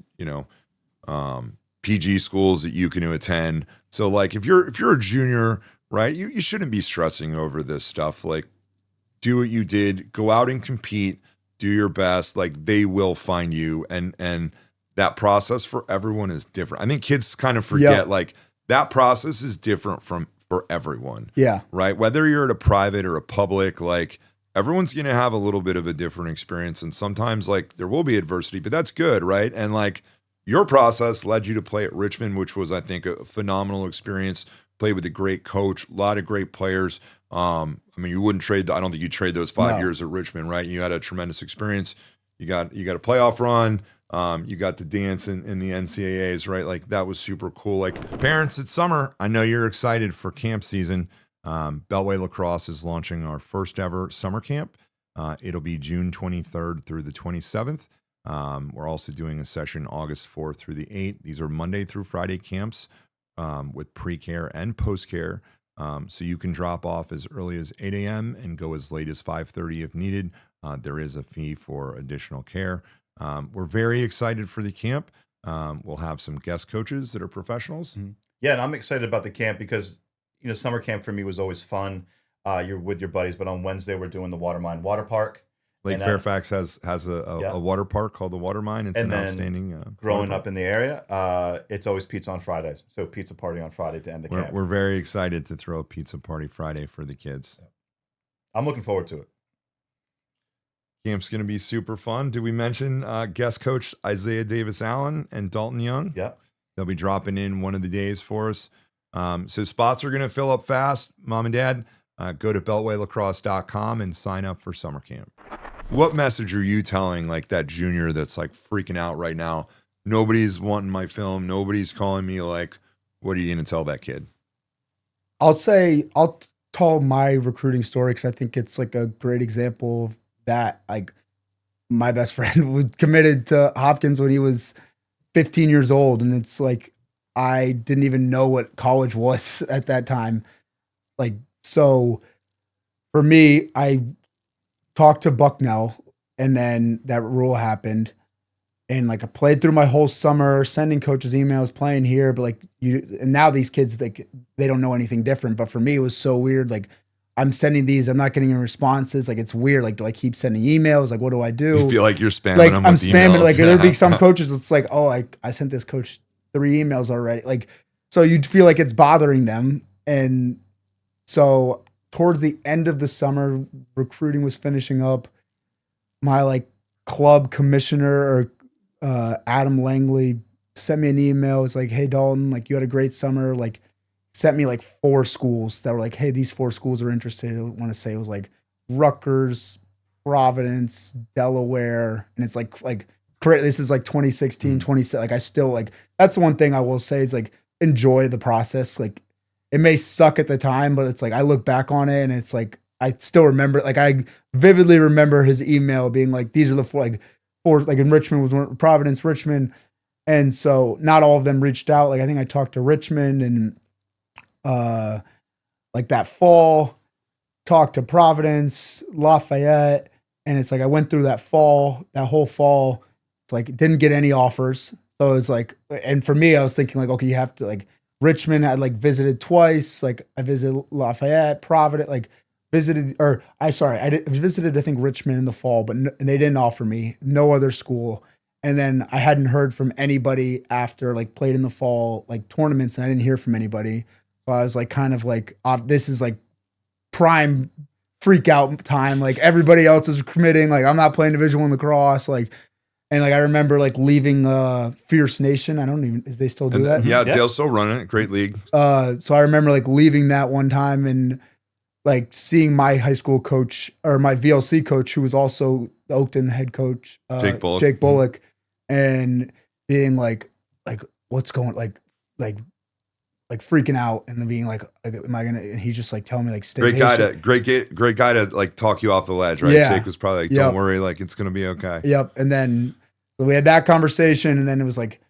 PG schools that you can attend. So, like, if you're a junior, right, you shouldn't be stressing over this stuff. Like, do what you did, go out and compete, do your best. Like, they will find you, and that process for everyone is different. I think kids kind of forget like that process is different for everyone. Yeah. Right. Whether you're at a private or a public, like everyone's going to have a little bit of a different experience, and sometimes like there will be adversity, but that's good, right? And like your process led you to play at Richmond, which was, I think, a phenomenal experience. Played with a great coach, a lot of great players. I mean, you wouldn't trade. I don't think you'd trade those 5 years at Richmond, right? You had a tremendous experience. You got a playoff run. You got to dance in the NCAAs, right? Like that was super cool. Like parents, it's summer. I know you're excited for camp season. Beltway Lacrosse is launching our first ever summer camp. It'll be June 23rd through the 27th. We're also doing a session August 4th through the 8th. These are Monday through Friday camps with pre-care and post-care. So you can drop off as early as 8 a.m. and go as late as 5:30 if needed. There is a fee for additional care. We're very excited for the camp. We'll have some guest coaches that are professionals. Yeah, and I'm excited about the camp because summer camp for me was always fun. You're with your buddies, but on Wednesday we're doing the Watermine Water Park. Lake Fairfax has a water park called the Watermine. It's an outstanding. Growing up in the area, it's always pizza on Fridays. So pizza party on Friday to end the camp. We're very excited to throw a pizza party Friday for the kids. I'm looking forward to it. Camp's going to be super fun. Did we mention guest coach Isaiah Davis Allen and Dalton Young? Yeah. They'll be dropping in one of the days for us. So spots are going to fill up fast. Mom and Dad, go to beltwaylacrosse.com and sign up for summer camp. What message are you telling like that junior that's like freaking out right now? Nobody's wanting my film. Nobody's calling me. Like, what are you going to tell that kid? I'll tell my recruiting story because I think it's like a great example of that. Like my best friend was committed to Hopkins when he was 15 years old. And it's like, I didn't even know what college was at that time. Like, so for me, I talked to Bucknell and then that rule happened. And like I played through my whole summer, sending coaches emails, playing here, but like and now these kids, like they don't know anything different. But for me, it was so weird. Like I'm sending these, I'm not getting any responses. Like it's weird. Like, do I keep sending emails? Like, what do I do? You feel like you're spamming like them I'm with spamming. emails. Like there'd be some coaches. It's like, oh, I sent this coach 3 emails already. Like, so you'd feel like it's bothering them. And so towards the end of the summer, recruiting was finishing up. My like club commissioner or Adam Langley sent me an email. It's like, hey Dalton, like you had a great summer. Like sent me like 4 schools that were like, hey, these 4 schools are interested. I want to say it was like Rutgers, Providence, Delaware. And it's like this is like 2016, 2017. Like I still like, that's the one thing I will say is like, enjoy the process. Like it may suck at the time, but it's like, I look back on it and it's like, I still remember, like I vividly remember his email being like, these are the 4, like in Richmond was one, Providence, Richmond. And so not all of them reached out. Like I think I talked to Richmond and like that fall, talked to Providence, Lafayette. And it's like, I went through that whole fall. It's like, didn't get any offers. So it was like, and for me, I was thinking like, okay, you have to like Richmond, I like visited twice. Like I visited Lafayette, Providence, like visited, I visited, I think Richmond in the fall, but and they didn't offer me, no other school. And then I hadn't heard from anybody after like played in the fall, like tournaments, and I didn't hear from anybody. So I was like, kind of like, this is like prime freak out time. Like everybody else is committing. Like I'm not playing Division I lacrosse. Like, and like I remember like leaving Fierce Nation. I don't even, is they still do that? Yeah, Dale's still running it. Great league. So I remember like leaving that one time and like seeing my high school coach or my VLC coach, who was also the Oakton head coach, Jake Bullock, and being like what's going, like freaking out and then being like, am I gonna? And he just like telling me like, stay patient. Great guy to like talk you off the ledge, right? Yeah. Jake was probably like, don't worry, like it's gonna be okay. Yep. And then we had that conversation, and then it was like,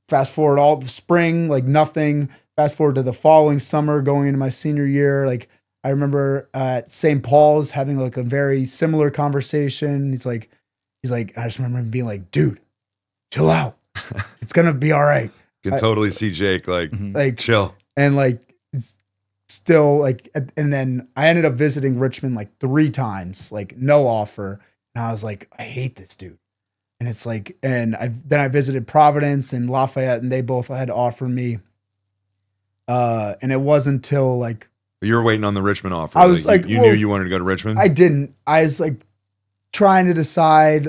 fast forward all the spring, like nothing. Fast forward to the following summer, going into my senior year, like. I remember at St. Paul's having like a very similar conversation. He's like, I just remember him being like, dude, chill out. It's going to be all right. Can totally see Jake like chill. And like still like, and then I ended up visiting Richmond like 3 times, like no offer. And I was like, I hate this dude. And it's like, and then I visited Providence and Lafayette, and they both had offered me. And it wasn't until like, you were waiting on the Richmond offer. I was like, you knew you wanted to go to Richmond? I didn't. I was like trying to decide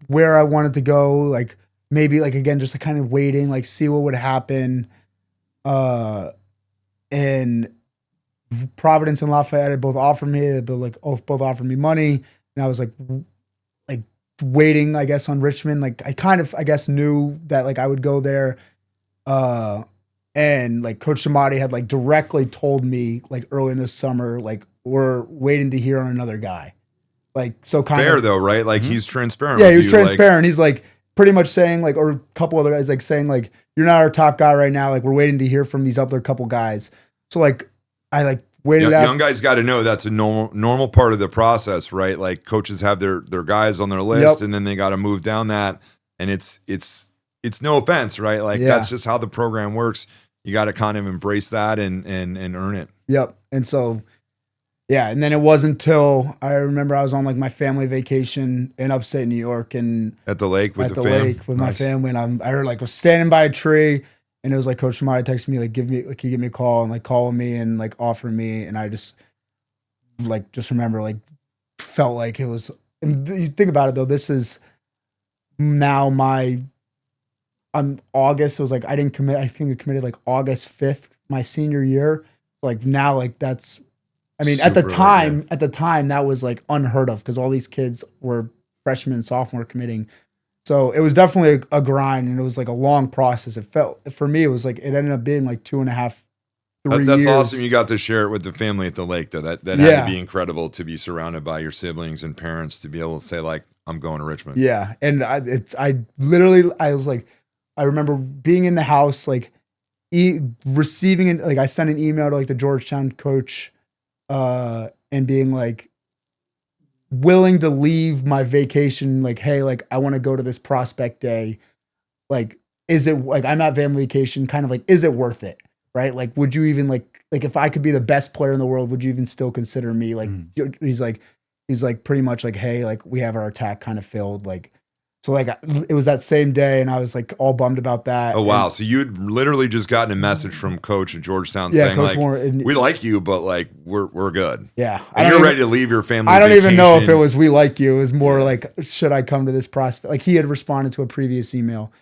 where I wanted to go. Like maybe like, again, just like kind of waiting, like see what would happen. And Providence and Lafayette had both offered me, they both offered me money. And I was like waiting, I guess, on Richmond. Like I kind of, I guess, knew that like I would go there. And like Coach Shamati had like directly told me like early in the summer, like we're waiting to hear on another guy. Like, so kind fair of though, right? Like he's transparent. Yeah, with he was you, transparent. Like, he's like pretty much saying like, or a couple other guys like saying like, you're not our top guy right now. Like we're waiting to hear from these other couple guys. So like I like waited Young guys got to know that's a normal part of the process, right? Like coaches have their guys on their list, and then they got to move down that. And it's no offense, right? Like that's just how the program works. You got to kind of embrace that and earn it. Yep. And so, yeah. And then it wasn't until I remember I was on like my family vacation in upstate New York and at the lake with my family, and I was standing by a tree. And it was like Coach Shamai texted me, like, can you give me a call and like calling me and like offering me. And I just remember like felt like it was, and you think about it though, this is now August. It was like, I didn't commit. I think I committed like August 5th, my senior year. Like now, like that's, I mean, at the time that was like unheard of because all these kids were freshmen and sophomore committing. So it was definitely a grind, and it was like a long process. It felt, for me, it was like, it ended up being like 2.5, 3 years. That's awesome. You got to share it with the family at the lake, though. That had to be incredible to be surrounded by your siblings and parents to be able to say, like, I'm going to Richmond. Yeah. And I was like, I remember being in the house, like receiving it. Like I sent an email to like the Georgetown coach and being like, willing to leave my vacation, like, hey, like I want to go to this prospect day. Like, is it like I'm at family vacation, kind of like, is it worth it? Right? Like, would you even like if I could be the best player in the world, would you even still consider me? Like he's like pretty much like, hey, like we have our attack kind of filled. Like, so like it was that same day, and I was like all bummed about that. Oh wow! So you'd literally just gotten a message from Coach at Georgetown saying Coach like, "We like you, but like we're good." Yeah, and you're ready to leave your family. I don't even know if it was "we like you." It was more like, should I come to this prospect? Like he had responded to a previous email,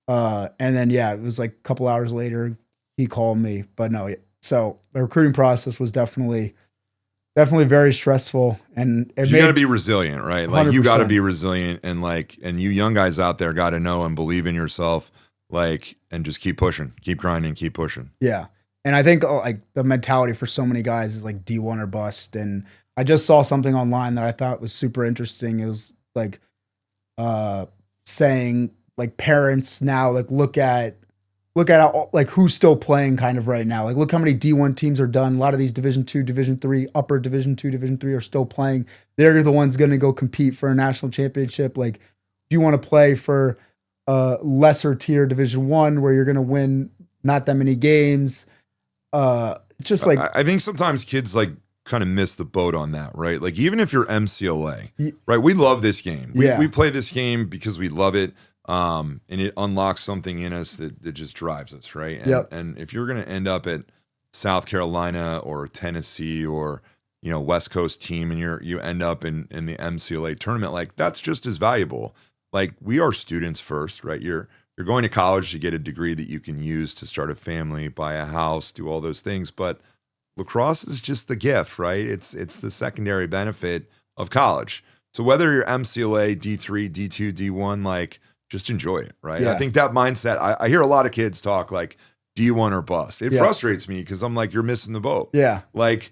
and then it was like a couple hours later he called me. But no, so the recruiting process was definitely very stressful, and you got to be resilient, right? Like 100%. You got to be resilient, and you young guys out there got to know and believe in yourself, like, and just keep pushing, keep grinding, keep pushing. Yeah, and I think like the mentality for so many guys is like D1 or bust. And I just saw something online that I thought was super interesting. It was like saying like parents now like look at how, like who's still playing kind of right now. Like look how many D1 teams are done. A lot of these Division 2, Division 3, upper Division 2, Division 3 are still playing. They're the ones going to go compete for a national championship. Like, do you want to play for lesser tier Division 1 where you're going to win not that many games? Just like I think sometimes kids like kind of miss the boat on that, right? Like even if you're MCLA, right? We love this game. We play this game because we love it. And it unlocks something in us that just drives us, right? And if you're going to end up at South Carolina or Tennessee or West Coast team, and you end up in the MCLA tournament, like that's just as valuable. Like we are students first, right? You're going to college to get a degree that you can use to start a family, buy a house, do all those things. But lacrosse is just the gift, right? It's the secondary benefit of college. So whether you're MCLA, D3, D2, D1, like just enjoy it, right? Yeah. I think that mindset, I hear a lot of kids talk like D1 or bust. It frustrates me because I'm like, you're missing the boat. Yeah. Like,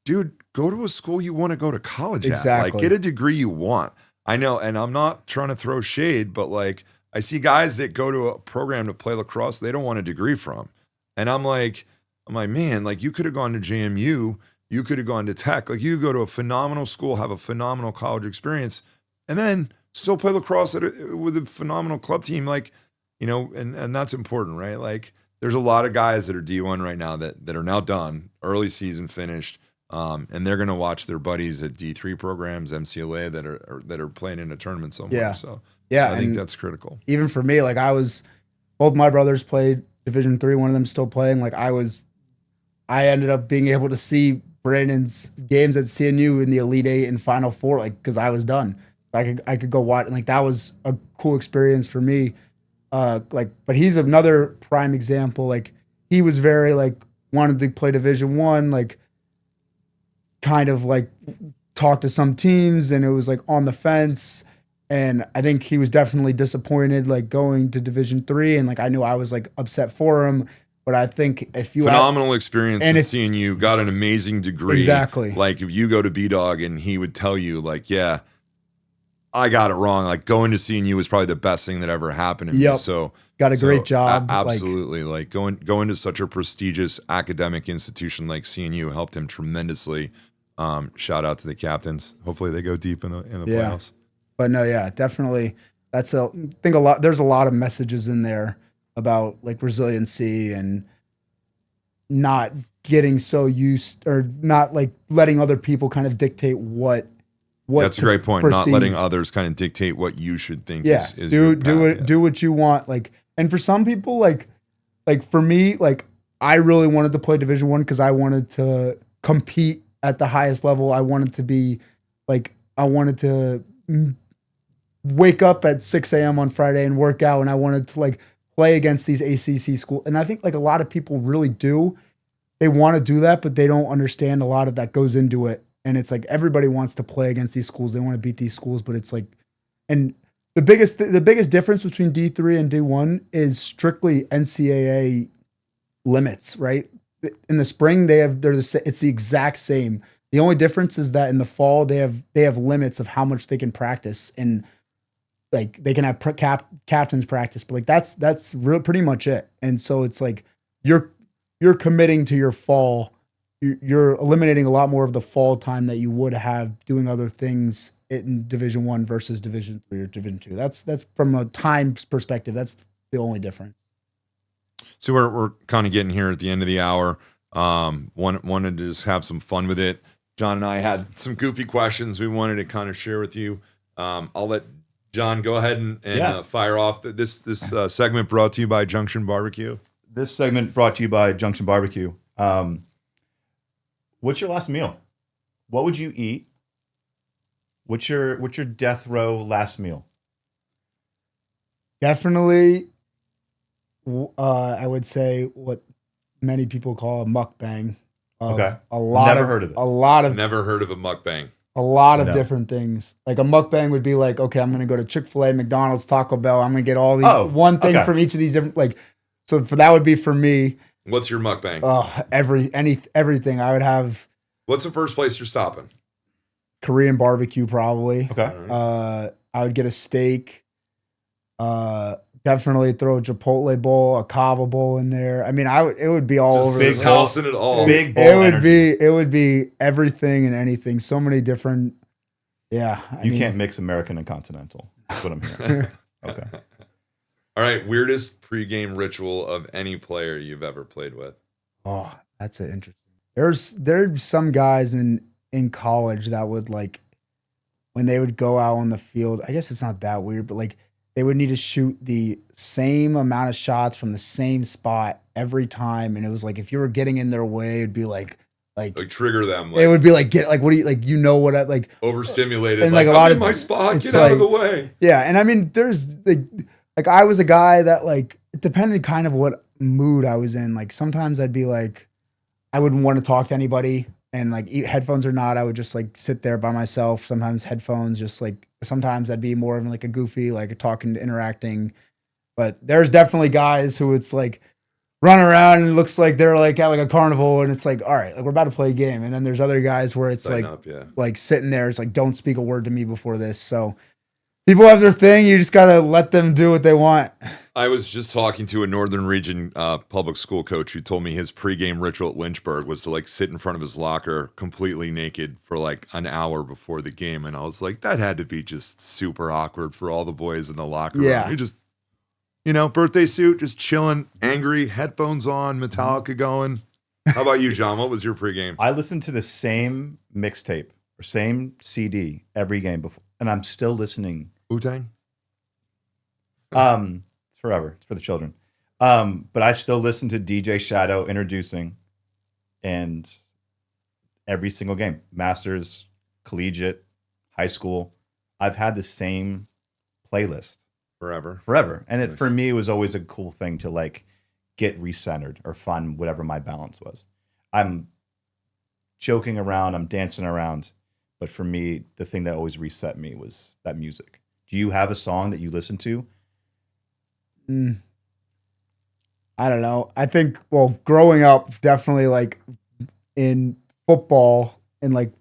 dude, go to a school you want to go to college exactly. at. Like, get a degree you want. I know, and I'm not trying to throw shade, but like, I see guys that go to a program to play lacrosse they don't want a degree from. And I'm like, man, like you could have gone to JMU, you could have gone to Tech. Like you could go to a phenomenal school, have a phenomenal college experience, and then still play lacrosse with a phenomenal club team, like, and that's important, right? Like, there's a lot of guys that are D1 right now that are now done, early season finished, and they're going to watch their buddies at D3 programs, MCLA, that are playing in a tournament somewhere. Yeah. So I think that's critical. Even for me, like both my brothers played Division 3, one of them still playing. Like I ended up being able to see Brandon's games at CNU in the Elite 8 and Final 4, like because I was done. I could go watch, and like that was a cool experience for me. But he's another prime example. Like he was very like wanted to play Division 1, like kind of like talked to some teams, and it was like on the fence. And I think he was definitely disappointed, like going to Division 3, and like I knew I was like upset for him. But I think if you phenomenal experience and seeing you got an amazing degree, exactly. Like if you go to B-Dog and he would tell you like, I got it wrong. Like going to CNU was probably the best thing that ever happened to me. So got a great job. Absolutely. Like going to such a prestigious academic institution like CNU helped him tremendously. Shout out to the captains. Hopefully they go deep in the playoffs. But no, yeah, definitely. There's a lot of messages in there about like resiliency and not getting so used or not like letting other people kind of dictate what that's a great point. Perceive. Not letting others kind of dictate what you should think is do what you want. Like, and for some people, like for me, like I really wanted to play Division I because I wanted to compete at the highest level. I wanted to be like, I wanted to wake up at 6 a.m. on Friday and work out, and I wanted to like play against these ACC schools. And I think like a lot of people really do. They want to do that, but they don't understand a lot of that goes into it. And it's like everybody wants to play against these schools. They want to beat these schools, but it's like, and the biggest difference between D3 and D1 is strictly NCAA limits, right? In the spring it's the exact same. The only difference is that in the fall they have limits of how much they can practice, and like they can have captains practice, but like that's real pretty much it. And so it's like you're committing to your fall. You're eliminating a lot more of the fall time that you would have doing other things in Division I versus Division III or Division II. That's from a time perspective. That's the only difference. So we're kind of getting here at the end of the hour. Wanted to just have some fun with it. John and I had some goofy questions we wanted to kind of share with you. I'll let John go ahead and fire off. This segment brought to you by Junction Barbecue. This segment brought to you by Junction Barbecue. What's your last meal? What would you eat? What's your death row last meal? Definitely, I would say what many people call a mukbang. Okay. Never heard of it. Never heard of a mukbang. A lot of different things. Like a mukbang would be like, okay, I'm going to go to Chick-fil-A, McDonald's, Taco Bell. I'm going to get all these one thing from each of these different, like, so for that would be for me. What's your mukbang? Everything. I would have. What's the first place you're stopping? Korean barbecue, probably. Okay. I would get a steak. Definitely throw a Chipotle bowl, a Cava bowl in there. I mean, it would be all over. Big house in it all. Big bowl. It would be everything and anything. So many different. Yeah. You can't mix American and continental. That's what I'm hearing. Okay. All right. Weirdest pregame ritual of any player you've ever played with. Oh, that's an interesting. There's some guys in college that would like when they would go out on the field. I guess it's not that weird, but like they would need to shoot the same amount of shots from the same spot every time, and it was like if you were getting in their way, it'd be like trigger them. It would be like what do you like? You know what I like? Overstimulated. And like a lot of my spot. Get out of the way. Yeah, and I mean, there's like I was a guy that like it depended kind of what mood I was in. Like sometimes I'd be like I wouldn't want to talk to anybody. And like headphones or not, I would just like sit there by myself. Sometimes headphones, just like sometimes I'd be more of like a goofy, like talking, interacting. But there's definitely guys who it's like run around and it looks like they're like at like a carnival and it's like, all right, like we're about to play a game. And then there's other guys where it's like sitting there. It's like, don't speak a word to me before this. So people have their thing. You just got to let them do what they want. I was just talking to a Northern Region public school coach who told me his pregame ritual at Lynchburg was to like sit in front of his locker completely naked for like an hour before the game. And I was like, that had to be just super awkward for all the boys in the locker room. Yeah. You just, birthday suit, just chilling, angry, headphones on, Metallica going. How about you, John? What was your pregame? I listened to the same mixtape or same CD every game before, and I'm still listening. Wu-Tang? It's forever. It's for the children. But I still listen to DJ Shadow introducing, and every single game, Masters, collegiate, high school, I've had the same playlist forever. And it for me it was always a cool thing to like get recentered or find whatever my balance was. I'm joking around, I'm dancing around, but for me, the thing that always reset me was that music. Do you have a song that you listen to? I don't know. I think, well, growing up, definitely like in football and like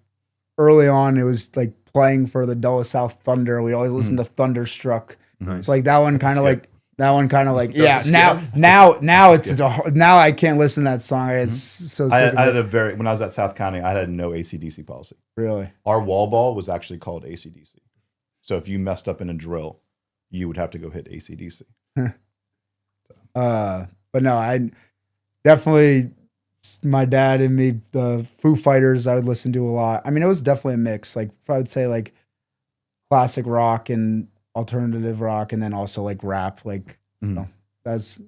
early on, it was like playing for the Dulles South Thunder. We always listened to Thunderstruck. Nice. It's like that one kind of like That one kind of like, Does yeah. it Now it's now I can't listen to that song. It's so I sick of had it. when I was at South County, I had no AC/DC policy. Really. Our wall ball was actually called AC/DC. So if you messed up in a drill, you would have to go hit AC/DC. But no, I definitely, my dad and me, the Foo Fighters, I would listen to a lot. I mean, it was definitely a mix. Like I would say like classic rock and alternative rock, and then also like rap. Like you know, that's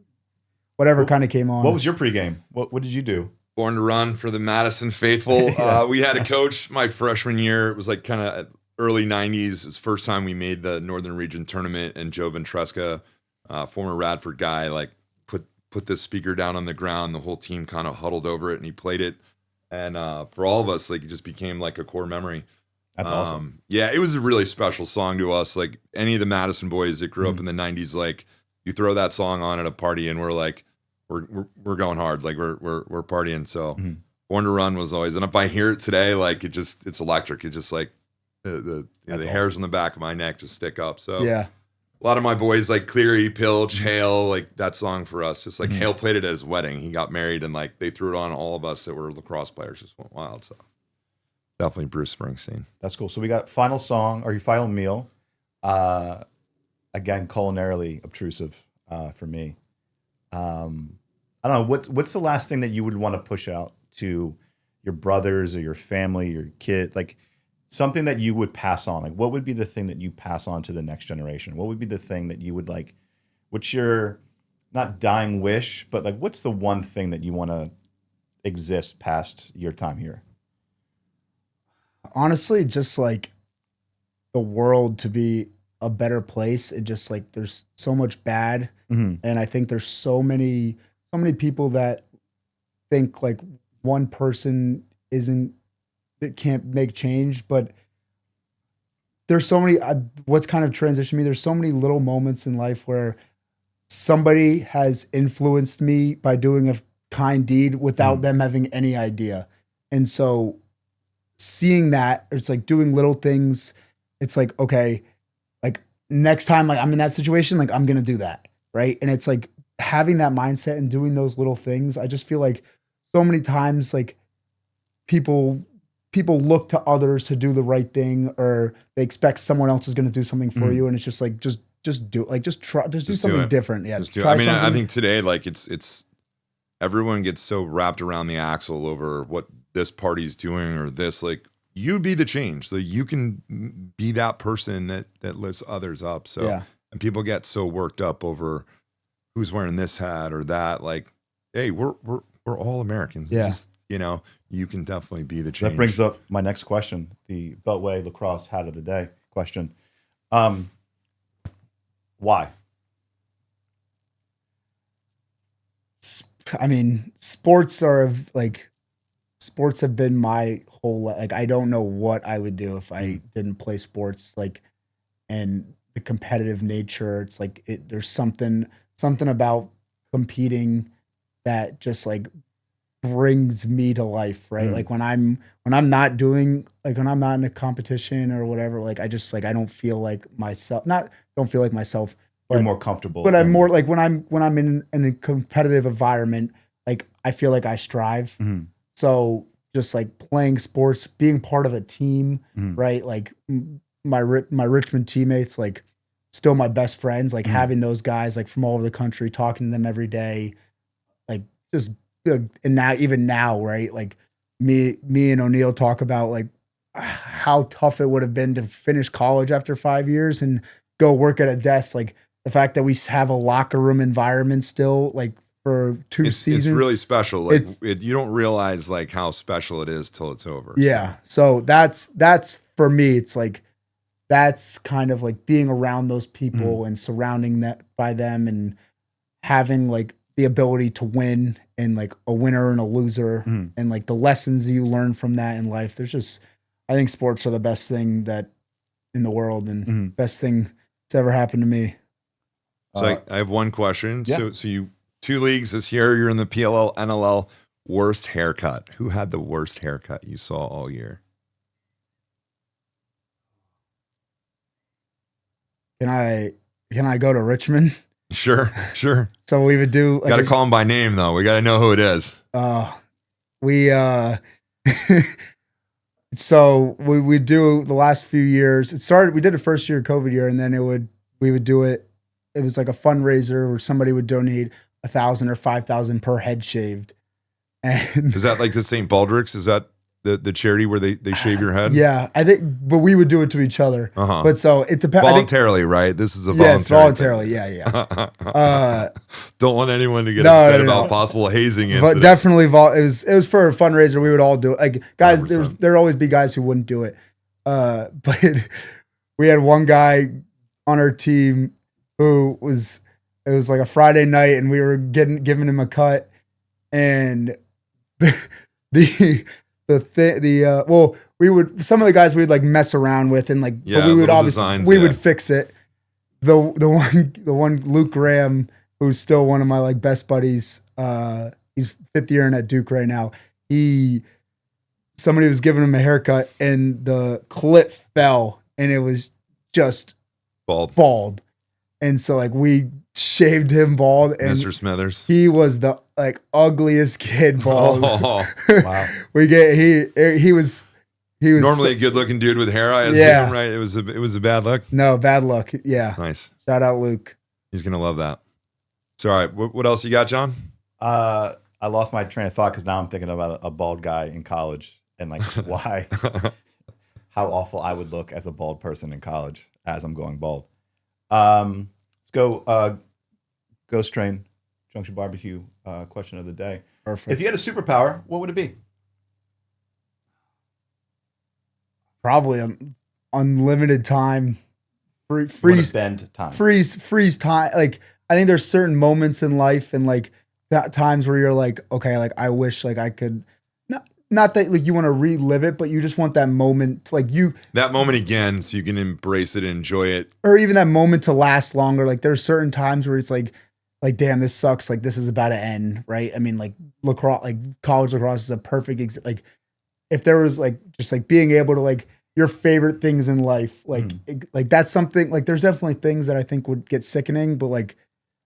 whatever kind of came on. What was your pregame? What did you do? Born to Run for the Madison faithful. We had a coach my freshman year. It was like kind of early 90s. It was the first time we made the Northern Region tournament, and Joe Ventresca, former Radford guy, like put this speaker down on the ground. The whole team kind of huddled over it, and he played it. And for all of us, like it just became like a core memory. That's awesome. Yeah, it was a really special song to us. Like any of the Madison boys that grew up in the 90s, like you throw that song on at a party and we're like, we're going hard. Like we're partying. So Born to Run was always, and if I hear it today, like it's electric. It just like the hairs on the back of my neck just stick up. So Yeah. a lot of my boys like Cleary, Pilch, Hale, like that song for us. Just like Hale played it at his wedding. He got married and like they threw it on all of us that were lacrosse players. Just went wild. So definitely Bruce Springsteen. That's cool. So we got final song or your final meal. Again, culinarily obtrusive for me. I don't know what's the last thing that you would want to push out to your brothers or your family, your kid, like something that you would pass on. Like what would be the thing that you pass on to the next generation? What would be the thing that you would like? What's your not dying wish, but like what's the one thing that you want to exist past your time here? Honestly, just like the world to be a better place. It just like there's so much bad, and I think there's so many people that think like one person that can't make change, but there's so many. What's kind of transitioned me? There's so many little moments in life where somebody has influenced me by doing a kind deed without them having any idea, and so seeing that, it's like doing little things. It's like, okay, like next time like I'm in that situation, like I'm gonna do that, right? And it's like having that mindset and doing those little things. I just feel like so many times like people look to others to do the right thing, or they expect someone else is gonna do something for you, and it's just like just do it. Like just do something different. Yeah, Just do it. try I mean, something. I think today, like it's everyone gets so wrapped around the axle over what this party's doing or this. Like you be the change, so you can be that person that lifts others up. So Yeah. and people get so worked up over who's wearing this hat or that. Like, hey, we're all Americans. Yeah. Just, you can definitely be the change. That brings up my next question, the Beltway lacrosse hat of the day question. Why? I mean, sports have been my whole life. Like, I don't know what I would do if I didn't play sports. Like, and the competitive nature, it's like there's something about competing that just like brings me to life, right? Like when I'm not doing, like when I'm not in a competition or whatever, like I just like I don't feel like myself. Not don't feel like myself. You're more comfortable. But I'm more like when I'm in a competitive environment, like I feel like I strive. So just like playing sports, being part of a team, right? Like my Richmond teammates, like still my best friends, like having those guys like from all over the country, talking to them every day, like just and now, right? Like me and O'Neill talk about like how tough it would have been to finish college after 5 years and go work at a desk. Like the fact that we have a locker room environment still, like for two seasons, it's really special. Like you don't realize like how special it is till it's over. Yeah. So that's for me. It's like that's kind of like being around those people and surrounding that by them and having like the ability to win and like a winner and a loser and like the lessons you learn from that in life. There's just, I think sports are the best thing that in the world and best thing that's ever happened to me. So I have one question. Yeah. So you 2 leagues this year, you're in the PLL, NLL. Worst haircut. Who had the worst haircut you saw all year? Can I go to Richmond? Sure. So we would do like Got to call him by name though. We got to know who it is. we so we do the last few years. It started. We did it first year, COVID year, and then we would do it. It was like a fundraiser where somebody would donate 1,000 or 5,000 per head shaved. And Is that like the St. Baldrick's? Is that the charity where they shave your head? yeah, I think, but we would do it to each other. Uh-huh. But so it depends. Voluntarily, right? This is a Yes, voluntary. voluntarily. Yeah. Don't want anyone to get No, upset no, no. about possible hazing But incident. definitely, it was for a fundraiser. We would all do it. Like guys, 100%. there'd always be guys who wouldn't do it. But we had one guy on our team who was. It was like a Friday night, and we were giving him a cut, and we would some of the guys we'd like mess around with, and like Yeah, but we would little obviously designs, we yeah. would fix it. The one Luke Graham, who's still one of my like best buddies. He's 5th year in at Duke right now. Somebody was giving him a haircut, and the clip fell, and it was just bald. And so like we shaved him bald, and Mr. Smithers. he was the like ugliest kid bald. Wow. He was Normally a good looking dude with hair, I assume, Yeah. right? It was a bad look. no bad luck. Yeah. Nice. Shout out Luke. He's gonna love that. So all right, what else you got, John? I lost my train of thought because now I'm thinking about a bald guy in college and like why, how awful I would look as a bald person in college as I'm going bald. Let's go Ghost Train Junction Barbecue question of the day. Perfect. If you had a superpower, what would it be? Probably unlimited time. Freeze Freeze bend time. freeze time. Like I think there's certain moments in life and like that times where you're like, okay, like I wish like I could not that like you want to relive it, but you just want that moment, like That moment again, so you can embrace it and enjoy it. or even that moment to last longer. Like there's certain times where it's like damn, this sucks. Like this is about to end, right? I mean, like lacrosse, like college lacrosse is a perfect like if there was like just like being able to like your favorite things in life, like like that's something like there's definitely things that I think would get sickening, but like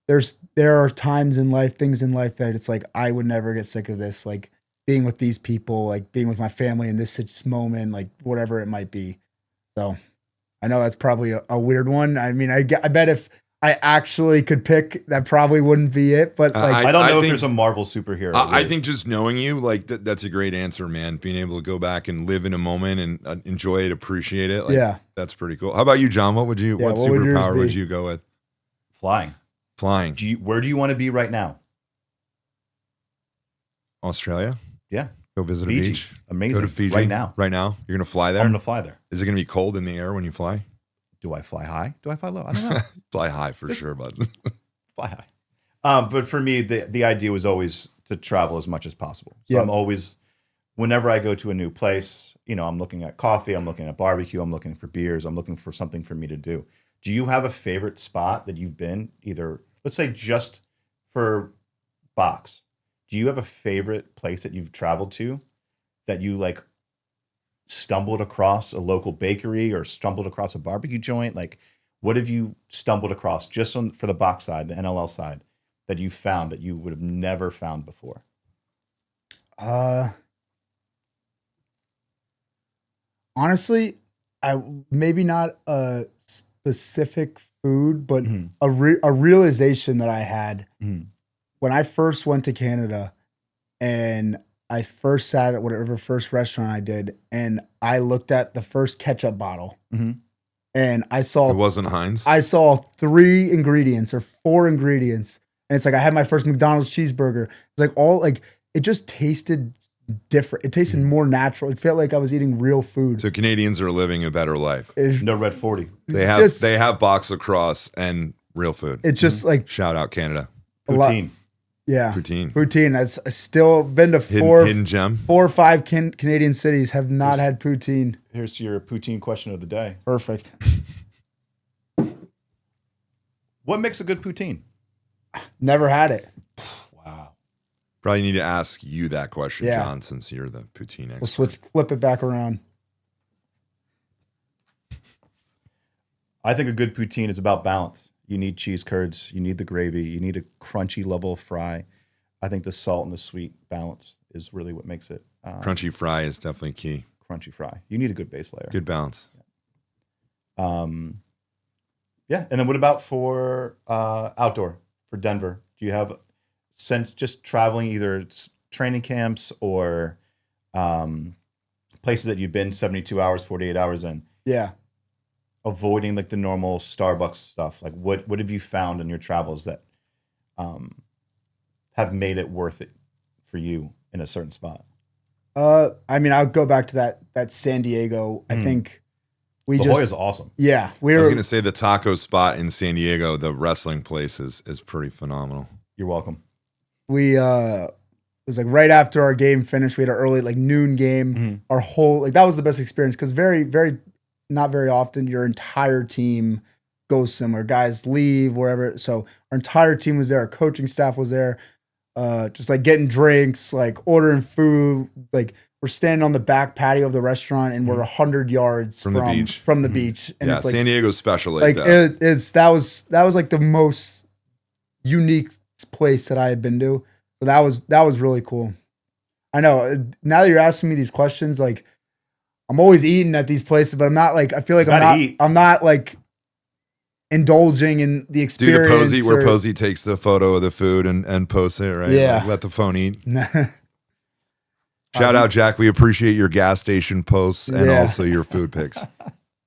there are times in life, things in life that it's like I would never get sick of this, like being with these people, like being with my family in this moment, like whatever it might be. So I know that's probably a weird one. I mean, I bet if I actually could pick, that probably wouldn't be it. But like, I don't know if think- there's a Marvel superhero. I think just knowing you, like that's a great answer, man. Being able to go back and live in a moment and enjoy it, appreciate it. Like, Yeah. that's pretty cool. How about you, John? What would you? Yeah, what what would yours superpower be? would you go with? flying. Flying. Where do you want to be right now? Australia. Yeah. Go visit Fiji. a beach. Amazing. Go to Fiji Right now. Right now. You're gonna fly there. I'm going to fly there. Is it gonna be cold in the air when you fly? Do I fly high? Do I fly low? I don't know. Fly high for sure, bud. Fly high. But for me, the idea was always to travel as much as possible. So Yep. I'm always, whenever I go to a new place, I'm looking at coffee, I'm looking at barbecue, I'm looking for beers, I'm looking for something for me to do. Do you have a favorite spot that you've been, either, let's say just for box? Do you have a favorite place that you've traveled to that you like stumbled across a local bakery or stumbled across a barbecue joint? Like, what have you stumbled across just for the box side, the NLL side, that you found that you would have never found before? honestly, I maybe not a specific food, but Mhm. a realization that I had Mhm. when I first went to Canada, and I first sat at whatever first restaurant I did, and I looked at the first ketchup bottle, Mhm. and I It saw wasn't Heinz. 3 ingredients or 4 ingredients, and it's like I had my first McDonald's cheeseburger. It's like all like it just tasted different. It tasted more natural. It felt like I was eating real food. So Canadians are living a better life. It's No Red 40. They have box lacrosse and real food. it's just like Shout out Canada. a lot. Poutine. Yeah, Poutine. poutine. I've still been to Hidden gem. 4 or 5 Canadian cities. Have not had poutine. Here's your poutine question of the day. Perfect. What makes a good poutine? Never had it. Wow. Probably need to ask you that question, Yeah. John, since you're the poutine We'll expert. flip it back around. I think a good poutine is about balance. You need cheese curds. You need the gravy. You need a crunchy level of fry. I think the salt and the sweet balance is really what makes it Crunchy fry is definitely key. crunchy fry. You need a good base layer. Good balance. Yeah. And then what about for outdoor for Denver? Do you have, since just traveling either training camps or places that you've been 72 hours, 48 hours in, Yeah. avoiding like the normal Starbucks stuff? Like what have you found in your travels that have made it worth it for you in a certain spot? I mean, I'll go back to that San Diego. I think we La just Jolla's awesome. yeah, I we was were going to say the taco spot in San Diego, the wrestling place is pretty phenomenal. You're welcome. we it was like right after our game finished. We had an early like noon game. Mhm. Our whole like that was the best experience because very not very often your entire team goes somewhere. Guys leave wherever. So our entire team was there. Our coaching staff was there. Just like getting drinks, like ordering food. Like we're standing on the back patio of the restaurant, and we're 100 yards From the beach. From the beach, and Yeah, it's like San Diego's special like like that. that was like the most unique place that I had been to. So that was really cool. I know now that you're asking me these questions, like I'm always eating at these places, but I'm not like I feel like I'm not like indulging in the Do the experience. Posey where Posey takes the photo of the food and posts it, right? Yeah. Like, let the phone eat. Posey. Shout out, Jack. We appreciate your gas station posts and Yeah. also your food pics.